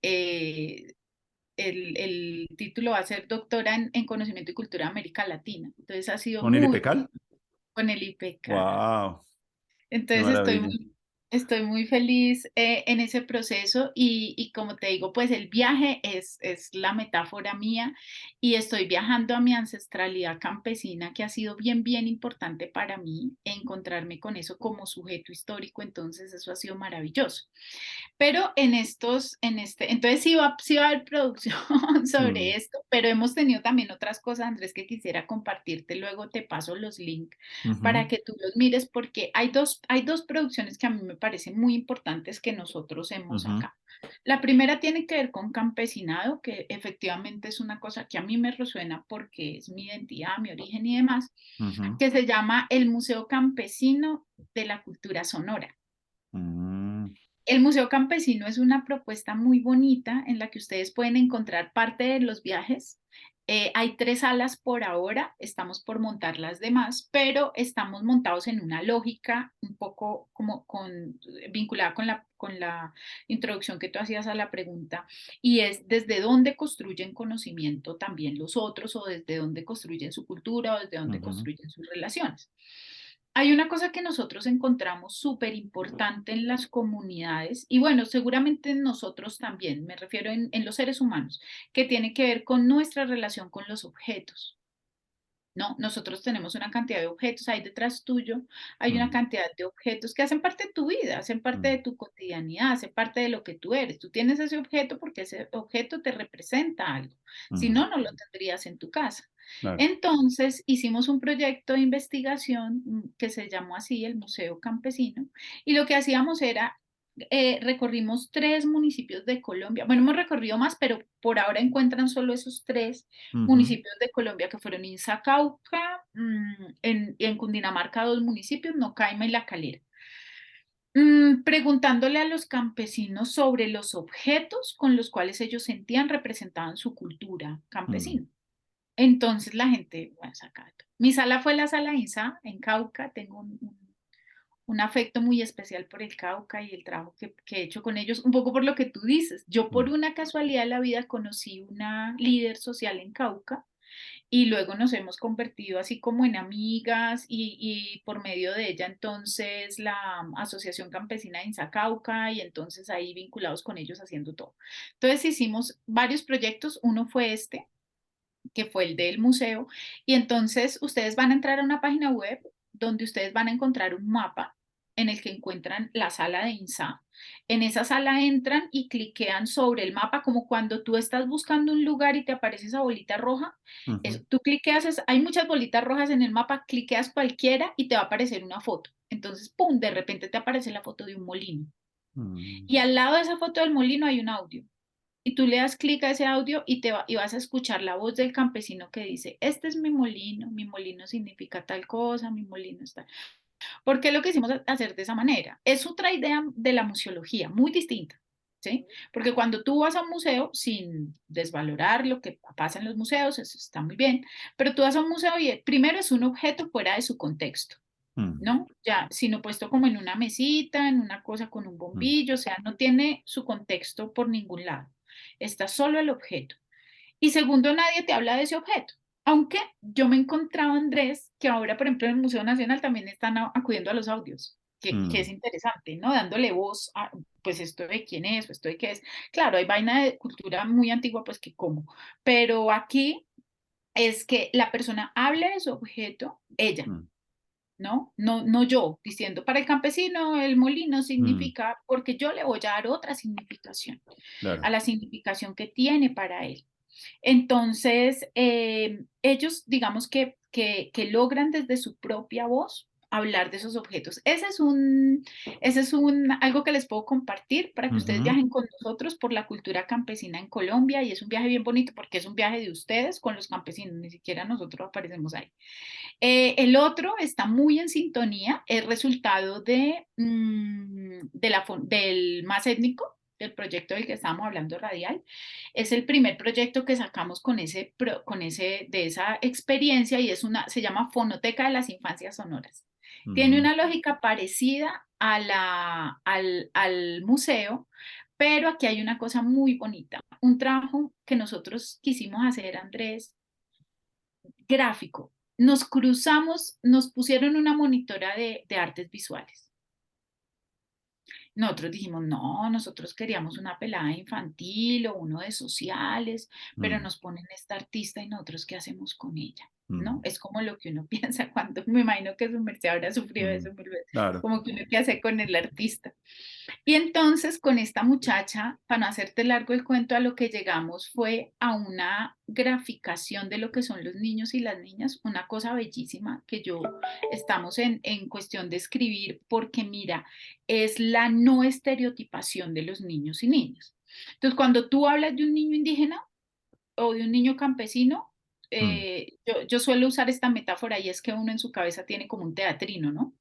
eh, el título va a ser doctora en conocimiento y cultura de América Latina. Entonces ha sido ¿Con el muy IPECAL? bonito con el IPK. ¡Wow! ¡Qué Entonces maravilla! estoy muy feliz en ese proceso y como te digo, pues el viaje es la metáfora mía y estoy viajando a mi ancestralidad campesina que ha sido bien, bien importante para mí, encontrarme con eso como sujeto histórico, entonces eso ha sido maravilloso. Pero entonces sí va a haber producción Mm, sobre esto, pero hemos tenido también otras cosas, Andrés, que quisiera compartirte, luego te paso los links para ujú, que tú los mires, porque hay dos producciones que a mí me parecen muy importantes que nosotros hemos ujú, acá. La primera tiene que ver con campesinado, que efectivamente es una cosa que a mí me resuena porque es mi identidad, mi origen y demás, ujú, que se llama el Museo Campesino de la Cultura Sonora. mm, El Museo Campesino es una propuesta muy bonita en la que ustedes pueden encontrar parte de los viajes. Hay 3 salas por ahora, estamos por montar las demás, pero estamos montados en una lógica un poco como vinculada con la introducción que tú hacías a la pregunta, y es desde dónde construyen conocimiento también los otros, o desde dónde construyen su cultura, o desde dónde ujú, construyen sus relaciones. Hay una cosa que nosotros encontramos súper importante en las comunidades, y bueno, seguramente en nosotros también, me refiero en los seres humanos, que tiene que ver con nuestra relación con los objetos. ¿No? Nosotros tenemos una cantidad de objetos, ahí detrás tuyo hay una mm, cantidad de objetos que hacen parte de tu vida, hacen parte mm, de tu cotidianidad, hacen parte de lo que tú eres. Tú tienes ese objeto porque ese objeto te representa algo. Si mm, no, no lo tendrías en tu casa. claro. Entonces, hicimos un proyecto de investigación que se llamó así, el Museo Campesino, y lo que hacíamos era recorrimos 3 municipios de Colombia. Bueno, hemos recorrido más, pero por ahora encuentran solo esos 3 municipios de Colombia que fueron Insa, Cauca, en Cundinamarca 2 municipios, Nocaima y La Calera. Preguntándole a los campesinos sobre los objetos con los cuales ellos sentían representaban su cultura Ujú, mm, campesina. Entonces la gente, bueno, saca. Mi sala fue la sala INSA en Cauca, tengo un afecto muy especial por el Cauca y el trabajo que he hecho con ellos, un poco por lo que tú dices. Yo por mm, una casualidad de la vida conocí una líder social en Cauca y luego nos hemos convertido así como en amigas y por medio de ella entonces la Asociación Campesina de Inzacauca y entonces ahí vinculados con ellos haciendo todo. Entonces hicimos varios proyectos, uno fue este, que fue el del museo, y entonces ustedes van a entrar a una página web donde ustedes van a encontrar un mapa en el que encuentran la sala de INSA. En esa sala entran y cliquean sobre el mapa como cuando tú estás buscando un lugar y te aparece esa bolita roja. ujú, Tú cliqueas, hay muchas bolitas rojas en el mapa, cliqueas cualquiera y te va a aparecer una foto. Entonces, ¡pum!, de repente te aparece la foto de un molino. mm, Y al lado de esa foto del molino hay un audio y tú le das clic a ese audio y vas a escuchar la voz del campesino que dice, este es mi molino significa tal cosa, mi molino está. ¿Por qué lo quisimos hacer de esa manera? Es otra idea de la museología, muy distinta, ¿sí? Porque cuando tú vas a un museo, sin desvalorar lo que pasa en los museos, eso está muy bien, pero tú vas a un museo y primero es un objeto fuera de su contexto. mm, ¿No? Ya, sino puesto como en una mesita, en una cosa con un mm, bombillo, o sea, no tiene su contexto por ningún lado. Está solo el objeto. Y segundo, nadie te habla de ese objeto. Aunque yo me he encontrado, Andrés, que ahora, por ejemplo, en el Museo Nacional también están acudiendo a los audios, que es mm, interesante, ¿no? Dándole voz a, pues, esto de quién es, o esto de qué es. Claro, hay vaina de cultura muy antigua, pues, que cómo. Pero aquí es que la persona hable de su objeto, ella, mm, ¿no? No, no yo, diciendo, para el campesino el molino mm, significa, porque yo le voy a dar otra significación, a claro. la significación que tiene para él. Entonces, ellos, digamos que logran desde su propia voz hablar de esos objetos. Ese es algo que les puedo compartir para que ustedes Ujú, viajen con nosotros por la cultura campesina en Colombia y es un viaje bien bonito porque es un viaje de ustedes con los campesinos, ni siquiera nosotros aparecemos ahí. El otro está muy en sintonía, es resultado del más étnico, del proyecto del que estábamos hablando radial. Es el primer proyecto que sacamos de esa experiencia y se llama Fonoteca de las Infancias Sonoras. Tiene ujú, una lógica parecida al museo, Pero aquí hay una cosa muy bonita, un trabajo que nosotros quisimos hacer, Andrés, gráfico. Nos cruzamos, nos pusieron una monitora de artes visuales. Nosotros dijimos, no, nosotros queríamos una pelada infantil o uno de sociales, pero Mm, nos ponen esta artista y nosotros, ¿qué hacemos con ella? ¿No? mm, Es como lo que uno piensa cuando, me imagino que su merced habrá sufrido mm, eso mil veces, claro. como que uno, ¿qué hace con el artista? Y entonces con esta muchacha, para no hacerte largo el cuento, a lo que llegamos fue a una graficación de lo que son los niños y las niñas, una cosa bellísima que yo estamos en cuestión de escribir, porque mira, es la no estereotipación de los niños y niñas. Entonces, cuando tú hablas de un niño indígena o de un niño campesino, Mm, yo suelo usar esta metáfora y es que uno en su cabeza tiene como un teatrino, ¿no?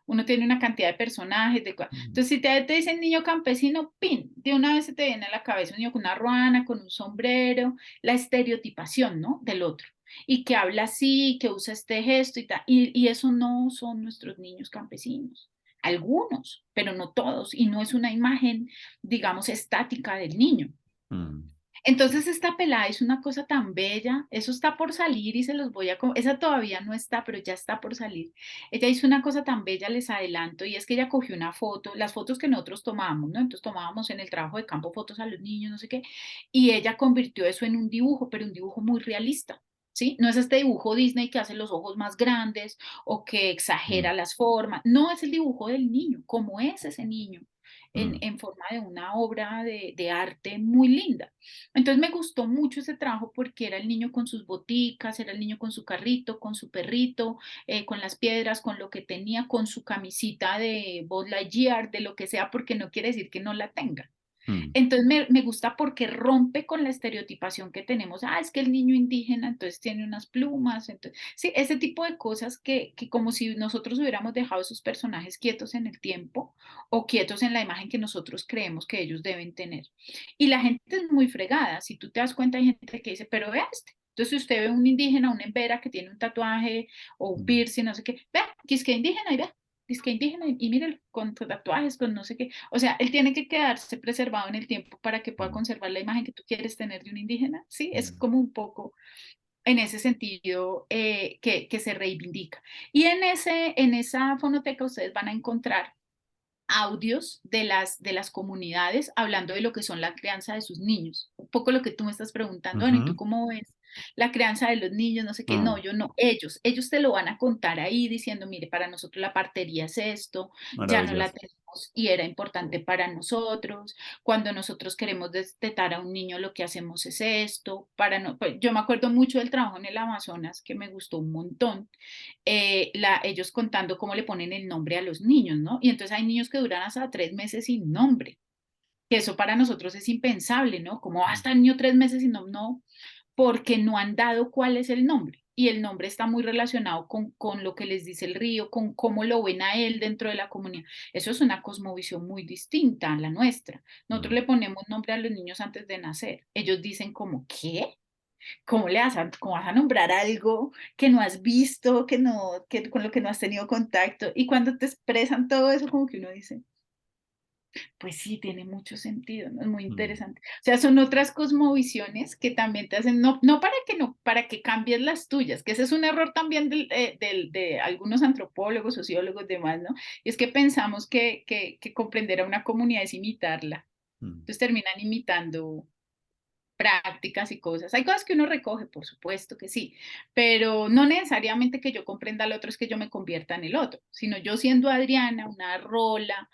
Uno tiene una cantidad de personajes, mm, entonces si te dicen niño campesino, pin, de una vez se te viene a la cabeza un niño con una ruana, con un sombrero, la estereotipación, ¿no? Del otro, y que habla así, que usa este gesto y tal, y eso no son nuestros niños campesinos. Algunos, pero no todos, y no es una imagen, digamos, estática del niño. mm, Entonces esta pelada es una cosa tan bella, eso está por salir y se los voy a... Esa todavía no está, pero ya está por salir. Ella hizo una cosa tan bella, les adelanto, y es que ella cogió una foto, las fotos que nosotros tomábamos, ¿no? Entonces tomábamos en el trabajo de campo fotos a los niños, no sé qué, y ella convirtió eso en un dibujo, pero un dibujo muy realista. ¿Sí? No es este dibujo Disney que hace los ojos más grandes o que mm, exagera las formas. No, es el dibujo del niño, como es ese niño, mm, en forma de una obra de arte muy linda. Entonces me gustó mucho ese trabajo porque era el niño con sus boticas, era el niño con su carrito, con su perrito, con las piedras, con lo que tenía, con su camisita de Buzz Lightyear, de lo que sea, porque no quiere decir que no la tenga. mm, Entonces me gusta porque rompe con la estereotipación que tenemos. Ah, es que el niño indígena entonces tiene unas plumas. Entonces, sí, ese tipo de cosas que como si nosotros hubiéramos dejado esos personajes quietos en el tiempo o quietos en la imagen que nosotros creemos que ellos deben tener. Y la gente es muy fregada. Si tú te das cuenta, hay gente que dice, pero vea este. Entonces, si usted ve un indígena, una embera que tiene un tatuaje o un mm, piercing, no sé qué, vea, que es que indígena y vea, es que indígena y míralo, con tatuajes, con no sé qué. O sea, él tiene que quedarse preservado en el tiempo para que pueda mm, conservar la imagen que tú quieres tener de un indígena. Sí, es mm, como un poco en ese sentido que se reivindica. Y en esa fonoteca ustedes van a encontrar audios de las comunidades hablando de lo que son la crianza de sus niños. Un poco lo que tú me estás preguntando, bueno, ¿y tú ujú, cómo ves la crianza de los niños? No sé qué, no, mm, yo no, ellos te lo van a contar ahí diciendo, mire, para nosotros la partería es esto, ya no la maravilloso. tenemos y era importante para nosotros. Cuando nosotros queremos destetar a un niño, lo que hacemos es esto. Para no, pues, yo me acuerdo mucho del trabajo en el Amazonas, que me gustó un montón, ellos contando cómo le ponen el nombre a los niños, ¿no? Y entonces hay niños que duran hasta 3 meses sin nombre, que eso para nosotros es impensable, ¿no? ¿Cómo va a estar el niño 3 meses sin nombre? No, porque no han dado cuál es el nombre. Y el nombre está muy relacionado con lo que les dice el río, con cómo lo ven a él dentro de la comunidad. Eso es una cosmovisión muy distinta a la nuestra. Nosotros Mm, le ponemos nombre a los niños antes de nacer. Ellos dicen como, ¿qué? ¿Cómo le vas a, cómo vas a nombrar algo que no has visto, que no, que con lo que no has tenido contacto? Y cuando te expresan todo eso, como que uno dice, pues sí, tiene mucho sentido, ¿no? Es muy mm, interesante. O sea, son otras cosmovisiones que también te hacen, no, para que cambies las tuyas, que ese es un error también de algunos antropólogos, sociólogos, demás, ¿no? Y es que pensamos que comprender a una comunidad es imitarla. mm, Entonces terminan imitando prácticas y cosas. Hay cosas que uno recoge, por supuesto que sí, pero no necesariamente que yo comprenda al otro es que yo me convierta en el otro, sino yo siendo Adriana, una rola,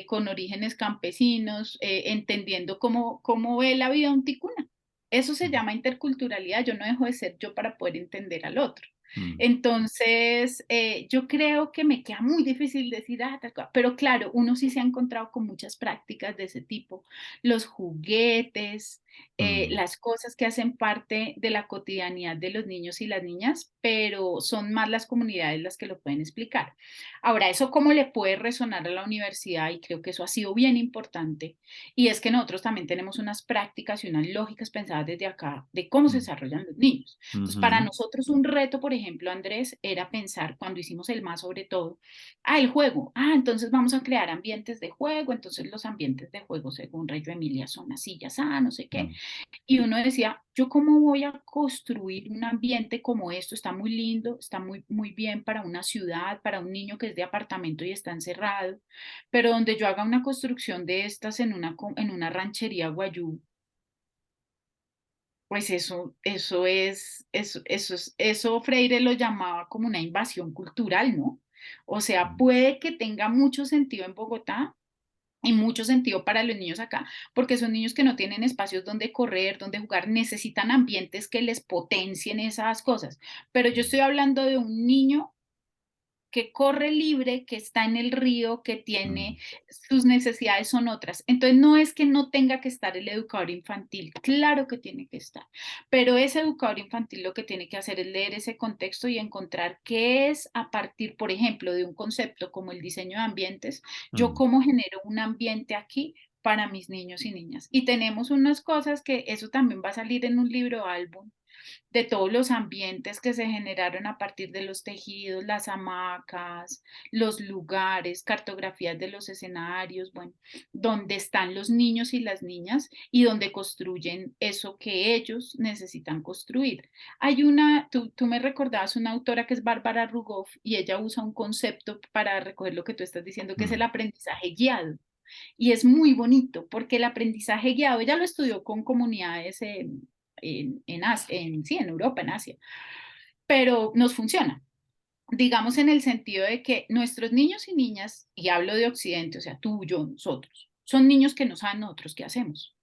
con orígenes campesinos, entendiendo cómo ve la vida un ticuna. Eso se mm, llama interculturalidad, yo no dejo de ser yo para poder entender al otro. mm, Entonces, yo creo que me queda muy difícil decir, tal cosa, pero claro, uno sí se ha encontrado con muchas prácticas de ese tipo, los juguetes, Mm, las cosas que hacen parte de la cotidianidad de los niños y las niñas, pero son más las comunidades las que lo pueden explicar. Ahora, ¿eso cómo le puede resonar a la universidad? Y creo que eso ha sido bien importante. Y es que nosotros también tenemos unas prácticas y unas lógicas pensadas desde acá de cómo se mm, desarrollan los niños. Entonces, para ujú, nosotros un reto, por ejemplo, Andrés, era pensar cuando hicimos el más sobre todo, el juego. Entonces vamos a crear ambientes de juego. Entonces los ambientes de juego, según Reggio Emilia, son las sillas, no sé qué. mm, Y uno decía, ¿yo cómo voy a construir un ambiente como esto? Está muy lindo, está muy, muy bien para una ciudad, para un niño que es de apartamento y está encerrado, pero donde yo haga una construcción de estas en una ranchería guayú, pues eso Freire lo llamaba como una invasión cultural, ¿no? O sea, mm, puede que tenga mucho sentido en Bogotá, y mucho sentido para los niños acá, porque son niños que no tienen espacios donde correr, donde jugar, necesitan ambientes que les potencien esas cosas. Pero yo estoy hablando de un niño que corre libre, que está en el río, que tiene mm, sus necesidades son otras. Entonces no es que no tenga que estar el educador infantil, claro que tiene que estar, pero ese educador infantil lo que tiene que hacer es leer ese contexto y encontrar qué es a partir, por ejemplo, de un concepto como el diseño de ambientes, yo mm, cómo genero un ambiente aquí para mis niños y niñas. Y tenemos unas cosas que eso también va a salir en un libro álbum de todos los ambientes que se generaron a partir de los tejidos, las hamacas, los lugares, cartografías de los escenarios, bueno, donde están los niños y las niñas y donde construyen eso que ellos necesitan construir. Tú me recordabas una autora que es Bárbara Rugoff y ella usa un concepto para recoger lo que tú estás diciendo, que es el mm, aprendizaje guiado. Y es muy bonito porque el aprendizaje guiado, ella lo estudió con comunidades sí, en Europa, en Asia, pero nos funciona. Digamos en el sentido de que nuestros niños y niñas, y hablo de Occidente, o sea, tú, yo, nosotros, son niños que no saben nosotros qué hacemos.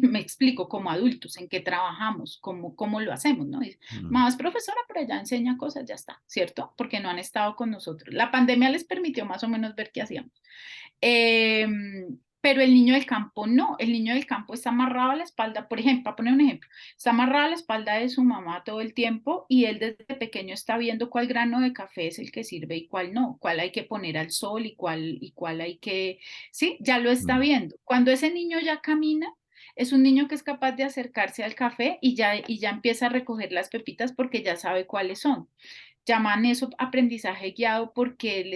Me explico, como adultos, en qué trabajamos, cómo lo hacemos, ¿no? Dice, mm, más profesora, pero ya enseña cosas, ya está, ¿cierto? Porque no han estado con nosotros. La pandemia les permitió más o menos ver qué hacíamos. Eh, pero el niño del campo no, el niño del campo está amarrado a la espalda, por ejemplo, para poner un ejemplo, está amarrado a la espalda de su mamá todo el tiempo y él desde pequeño está viendo cuál grano de café es el que sirve y cuál no, cuál hay que poner al sol y cuál hay que, sí, ya lo está mm, viendo. Cuando ese niño ya camina, es un niño que es capaz de acercarse al café y ya empieza a recoger las pepitas porque ya sabe cuáles son. Llaman eso aprendizaje guiado porque él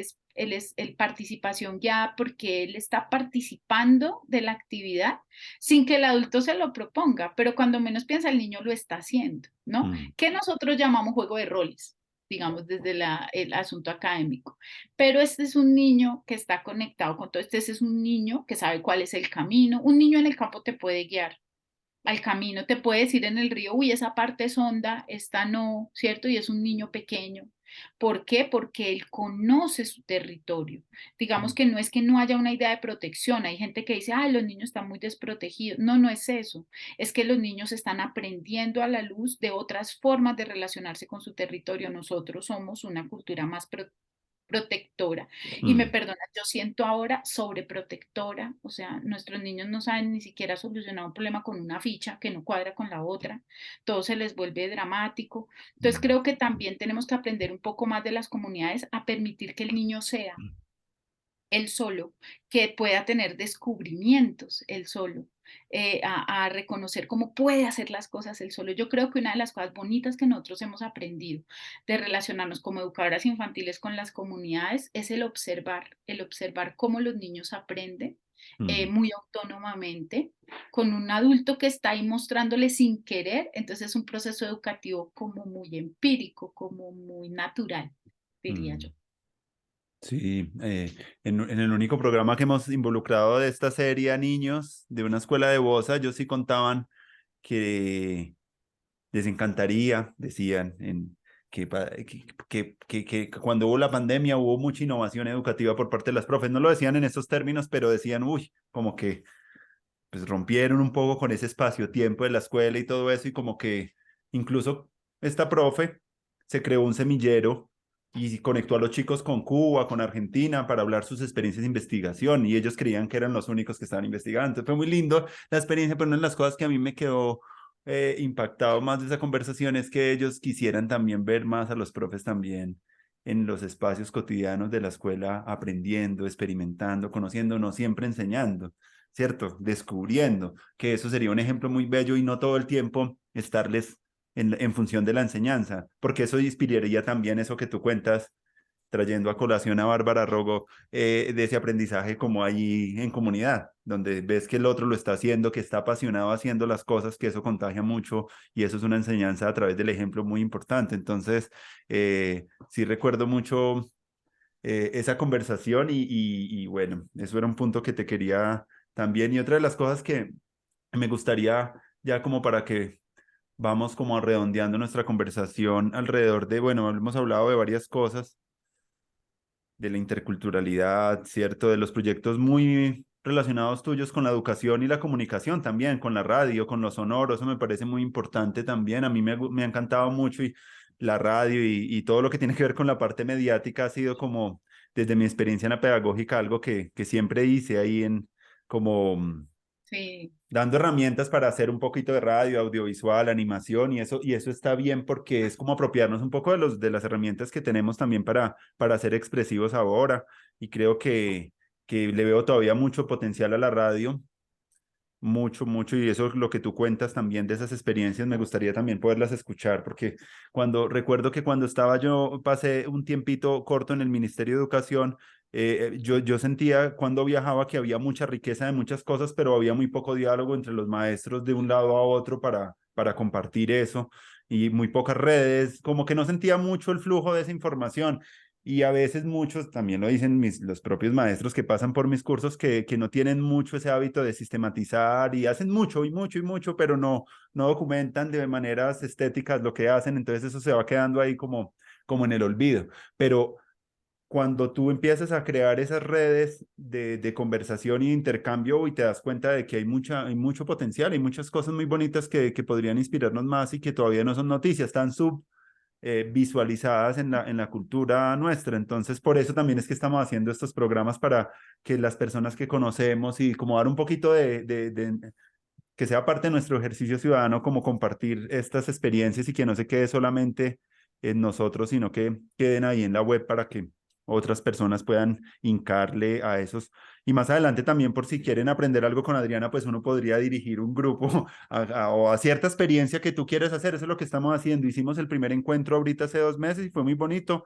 participación guiada porque él está participando de la actividad sin que el adulto se lo proponga, pero cuando menos piensa el niño lo está haciendo, ¿no? mm, Que nosotros llamamos juego de roles, digamos desde el asunto académico. Pero este es un niño que está conectado con todo esto, este es un niño que sabe cuál es el camino, un niño en el campo te puede guiar al camino, te puede decir en el río, uy, esa parte es honda, esta no, ¿cierto? Y es un niño pequeño. ¿Por qué? Porque él conoce su territorio. Digamos mm, que no es que no haya una idea de protección. Hay gente que dice, los niños están muy desprotegidos. No, no es eso. Es que los niños están aprendiendo a la luz de otras formas de relacionarse con su territorio. Nosotros somos una cultura más protectora. Y me mm, perdona, yo siento ahora sobreprotectora, o sea, nuestros niños no saben ni siquiera solucionar un problema con una ficha que no cuadra con la otra, todo se les vuelve dramático. Entonces mm, creo que también tenemos que aprender un poco más de las comunidades a permitir que el niño sea él solo, que pueda tener descubrimientos él solo, a reconocer cómo puede hacer las cosas él solo. Yo creo que una de las cosas bonitas que nosotros hemos aprendido de relacionarnos como educadoras infantiles con las comunidades es el observar cómo los niños aprenden mm. muy autónomamente con un adulto que está ahí mostrándole sin querer. Entonces es un proceso educativo como muy empírico, como muy natural, diría yo. Mm. Sí, en el único programa que hemos involucrado de esta serie a niños de una escuela de Bosa, ellos sí contaban que les encantaría, decían, que cuando hubo la pandemia hubo mucha innovación educativa por parte de las profes. No lo decían en esos términos, pero decían, uy, como que pues rompieron un poco con ese espacio-tiempo de la escuela y todo eso, y como que incluso esta profe se creó un semillero y conectó a los chicos con Cuba, con Argentina, para hablar sus experiencias de investigación, y ellos creían que eran los únicos que estaban investigando. Entonces fue muy lindo la experiencia, pero una de las cosas que a mí me quedó impactado más de esa conversación es que ellos quisieran también ver más a los profes también en los espacios cotidianos de la escuela, aprendiendo, experimentando, conociendo, no siempre enseñando, ¿cierto? Descubriendo, que eso sería un ejemplo muy bello y no todo el tiempo estarles en función de la enseñanza, porque eso inspiraría también eso que tú cuentas, trayendo a colación a Bárbara Rogo, de ese aprendizaje como allí en comunidad, donde ves que el otro lo está haciendo, que está apasionado haciendo las cosas, que eso contagia mucho y eso es una enseñanza a través del ejemplo muy importante. Entonces, sí recuerdo mucho esa conversación y bueno, eso era un punto que te quería también. Y otra de las cosas que me gustaría ya como para que vamos como redondeando nuestra conversación alrededor de, bueno, hemos hablado de varias cosas, de la interculturalidad, ¿cierto? De los proyectos muy relacionados tuyos con la educación y la comunicación también, con la radio, con los sonoros, eso me parece muy importante también. A mí me ha encantado mucho y la radio y todo lo que tiene que ver con la parte mediática ha sido como, desde mi experiencia en la pedagógica, algo que siempre hice ahí en como Sí, dando herramientas para hacer un poquito de radio, audiovisual, animación y eso está bien porque es como apropiarnos un poco de de las herramientas que tenemos también para ser expresivos ahora y creo que le veo todavía mucho potencial a la radio, mucho, mucho, y eso es lo que tú cuentas también de esas experiencias, me gustaría también poderlas escuchar, porque recuerdo que cuando estaba yo, pasé un tiempito corto en el Ministerio de Educación, yo sentía cuando viajaba que había mucha riqueza de muchas cosas, pero había muy poco diálogo entre los maestros de un lado a otro para compartir eso, y muy pocas redes, como que no sentía mucho el flujo de esa información. Y a veces muchos, también lo dicen los propios maestros que pasan por mis cursos, que no tienen mucho ese hábito de sistematizar y hacen mucho y mucho y mucho, pero no documentan de maneras estéticas lo que hacen, entonces eso se va quedando ahí como en el olvido. Pero cuando tú empiezas a crear esas redes de conversación y de intercambio y te das cuenta de que hay mucho potencial, hay muchas cosas muy bonitas que podrían inspirarnos más y que todavía no son noticias, están visualizadas en en la cultura nuestra. Entonces, por eso también es que estamos haciendo estos programas para que las personas que conocemos y como dar un poquito que sea parte de nuestro ejercicio ciudadano, como compartir estas experiencias y que no se quede solamente en nosotros, sino que queden ahí en la web para que otras personas puedan hincarle a esos. Y más adelante también, por si quieren aprender algo con Adriana, pues uno podría dirigir un grupo o a cierta experiencia que tú quieres hacer. Eso es lo que estamos haciendo. Hicimos el primer encuentro ahorita hace 2 meses y fue muy bonito.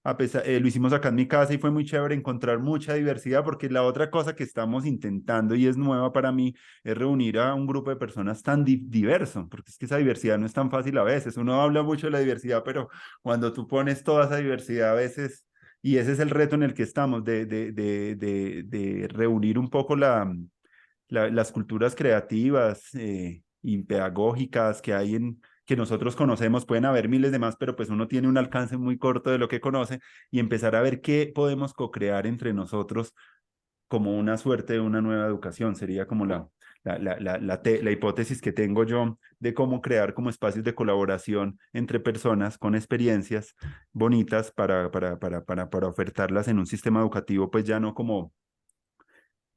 Lo hicimos acá en mi casa y fue muy chévere encontrar mucha diversidad, porque la otra cosa que estamos intentando y es nueva para mí es reunir a un grupo de personas tan diverso, porque es que esa diversidad no es tan fácil a veces. Uno habla mucho de la diversidad, pero cuando tú pones toda esa diversidad a veces, y ese es el reto en el que estamos, de reunir un poco las culturas creativas y pedagógicas que hay que nosotros conocemos, pueden haber miles de más, pero pues uno tiene un alcance muy corto de lo que conoce y empezar a ver qué podemos co-crear entre nosotros como una suerte de una nueva educación. Sería como la hipótesis que tengo yo de cómo crear como espacios de colaboración entre personas con experiencias bonitas para ofertarlas en un sistema educativo, pues ya no como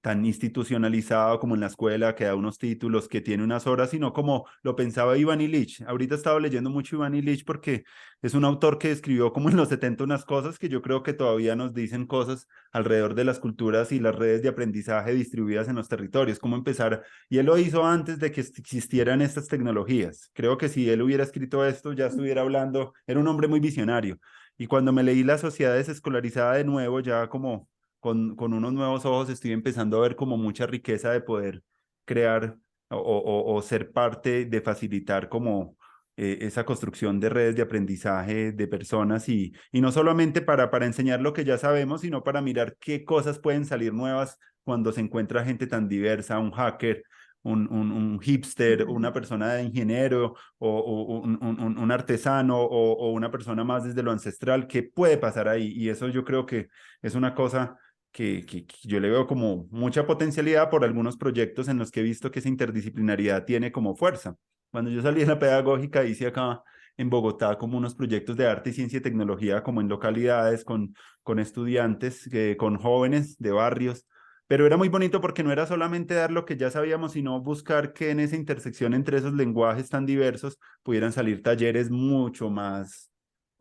tan institucionalizado como en la escuela, que da unos títulos, que tiene unas horas, sino como lo pensaba Iván Ilich. Ahorita he estado leyendo mucho Iván Ilich porque es un autor que escribió como en los 70 unas cosas que yo creo que todavía nos dicen cosas alrededor de las culturas y las redes de aprendizaje distribuidas en los territorios, cómo empezar. Y él lo hizo antes de que existieran estas tecnologías. Creo que si él hubiera escrito esto, ya estuviera hablando, era un hombre muy visionario. Y cuando me leí La sociedad desescolarizada de nuevo, ya como con unos nuevos ojos estoy empezando a ver como mucha riqueza de poder crear o ser parte de facilitar como esa construcción de redes de aprendizaje de personas y no solamente para enseñar lo que ya sabemos, sino para mirar qué cosas pueden salir nuevas cuando se encuentra gente tan diversa, un hacker, un hipster, una persona de ingeniero o un artesano o una persona más desde lo ancestral, ¿qué puede pasar ahí? Y eso yo creo que es una cosa que yo le veo como mucha potencialidad por algunos proyectos en los que he visto que esa interdisciplinariedad tiene como fuerza. Cuando yo salí de la pedagógica, hice acá en Bogotá como unos proyectos de arte y ciencia y tecnología como en localidades con estudiantes, con jóvenes de barrios, pero era muy bonito porque no era solamente dar lo que ya sabíamos, sino buscar que en esa intersección entre esos lenguajes tan diversos pudieran salir talleres mucho más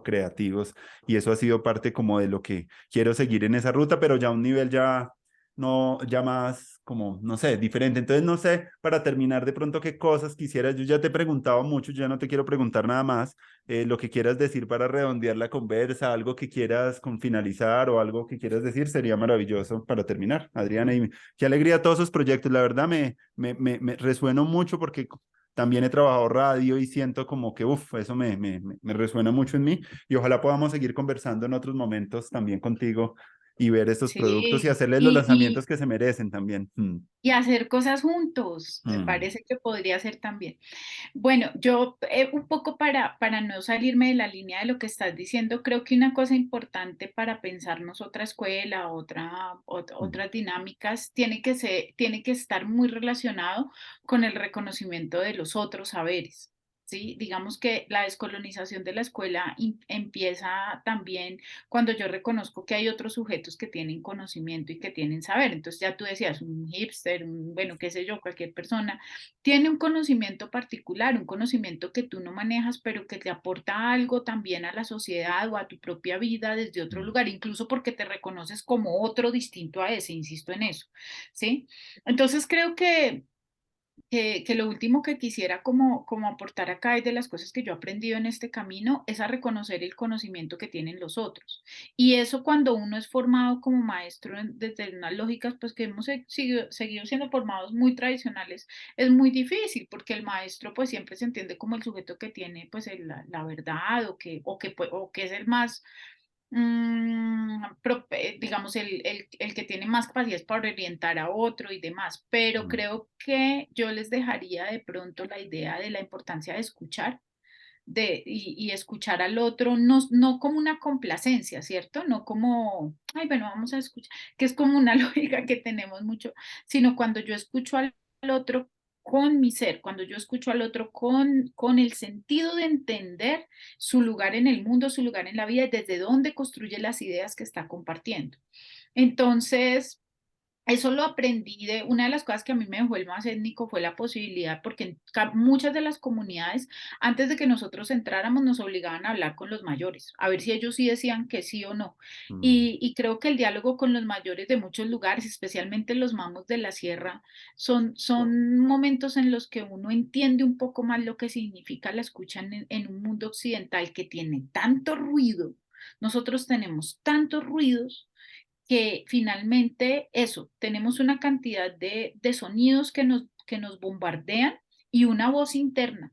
creativos y eso ha sido parte como de lo que quiero seguir en esa ruta, pero ya a un nivel ya no, ya más como, no sé, diferente. Entonces, no sé, para terminar de pronto qué cosas quisieras, yo ya te he preguntado mucho, ya no te quiero preguntar nada más, lo que quieras decir para redondear la conversa, algo que quieras con finalizar o algo que quieras decir, sería maravilloso para terminar, Adriana, y qué alegría todos esos proyectos, la verdad me resueno mucho porque también he trabajado radio y siento como que, uff, eso me resuena mucho en mí y ojalá podamos seguir conversando en otros momentos también contigo y ver estos productos y Sí, hacerles los lanzamientos que se merecen también. y hacer cosas juntos, me Mm, parece que podría ser también. Bueno, yo un poco para no salirme de la línea de lo que estás diciendo, creo que una cosa importante para pensarnos otra escuela, mm, otras dinámicas, tiene que estar muy relacionado con el reconocimiento de los otros saberes. ¿Sí? Digamos que la descolonización de la escuela empieza también cuando yo reconozco que hay otros sujetos que tienen conocimiento y que tienen saber. Entonces ya tú decías, un hipster, bueno, qué sé yo, cualquier persona tiene un conocimiento particular, un conocimiento que tú no manejas, pero que te aporta algo también a la sociedad o a tu propia vida desde otro mm, lugar, incluso porque te reconoces como otro distinto a ese, insisto en eso, ¿sí? Entonces creo que lo último que quisiera como aportar acá es de las cosas que yo he aprendido en este camino es a reconocer el conocimiento que tienen los otros. Y eso cuando uno es formado como maestro desde unas lógicas, pues que hemos seguido siendo formados muy tradicionales, es muy difícil porque el maestro pues siempre se entiende como el sujeto que tiene pues la verdad o que es el más digamos, el que tiene más capacidades para orientar a otro y demás, pero mm, creo que yo les dejaría de pronto la idea de la importancia de escuchar y escuchar al otro, no como una complacencia, ¿cierto? No como, ay, bueno, vamos a escuchar, que es como una lógica que tenemos mucho, sino cuando yo escucho al otro con mi ser, cuando yo escucho al otro con el sentido de entender su lugar en el mundo, su lugar en la vida y desde dónde construye las ideas que está compartiendo. Entonces, eso lo aprendí de una de las cosas que a mí me dejó el más étnico fue la posibilidad, porque en muchas de las comunidades, antes de que nosotros entráramos, nos obligaban a hablar con los mayores, a ver si ellos sí decían que sí o no. mm, Y creo que el diálogo con los mayores de muchos lugares, especialmente los mamos de la sierra, son momentos en los que uno entiende un poco más lo que significa la escucha en un mundo occidental que tiene tanto ruido. Nosotros tenemos tantos ruidos que finalmente eso, tenemos una cantidad de sonidos que nos bombardean y una voz interna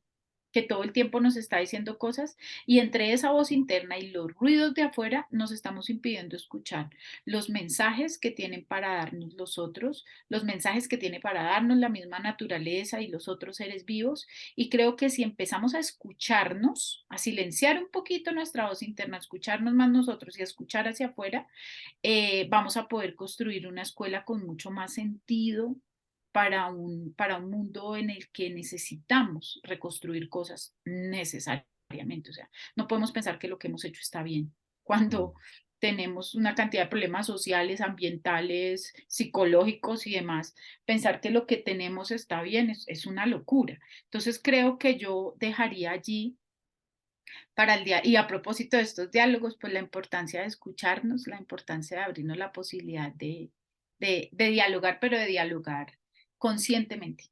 que todo el tiempo nos está diciendo cosas y entre esa voz interna y los ruidos de afuera nos estamos impidiendo escuchar los mensajes que tienen para darnos los otros, los mensajes que tiene para darnos la misma naturaleza y los otros seres vivos. Y creo que si empezamos a escucharnos, a silenciar un poquito nuestra voz interna, a escucharnos más nosotros y a escuchar hacia afuera, vamos a poder construir una escuela con mucho más sentido para un mundo en el que necesitamos reconstruir cosas necesariamente. O sea, no podemos pensar que lo que hemos hecho está bien mm. cuando tenemos una cantidad de problemas sociales, ambientales, psicológicos y demás. Pensar que lo que tenemos está bien es una locura. Entonces creo que yo dejaría allí para el día. Y a propósito de estos diálogos, pues la importancia de escucharnos, la importancia de abrirnos la posibilidad de dialogar, pero de dialogar conscientemente.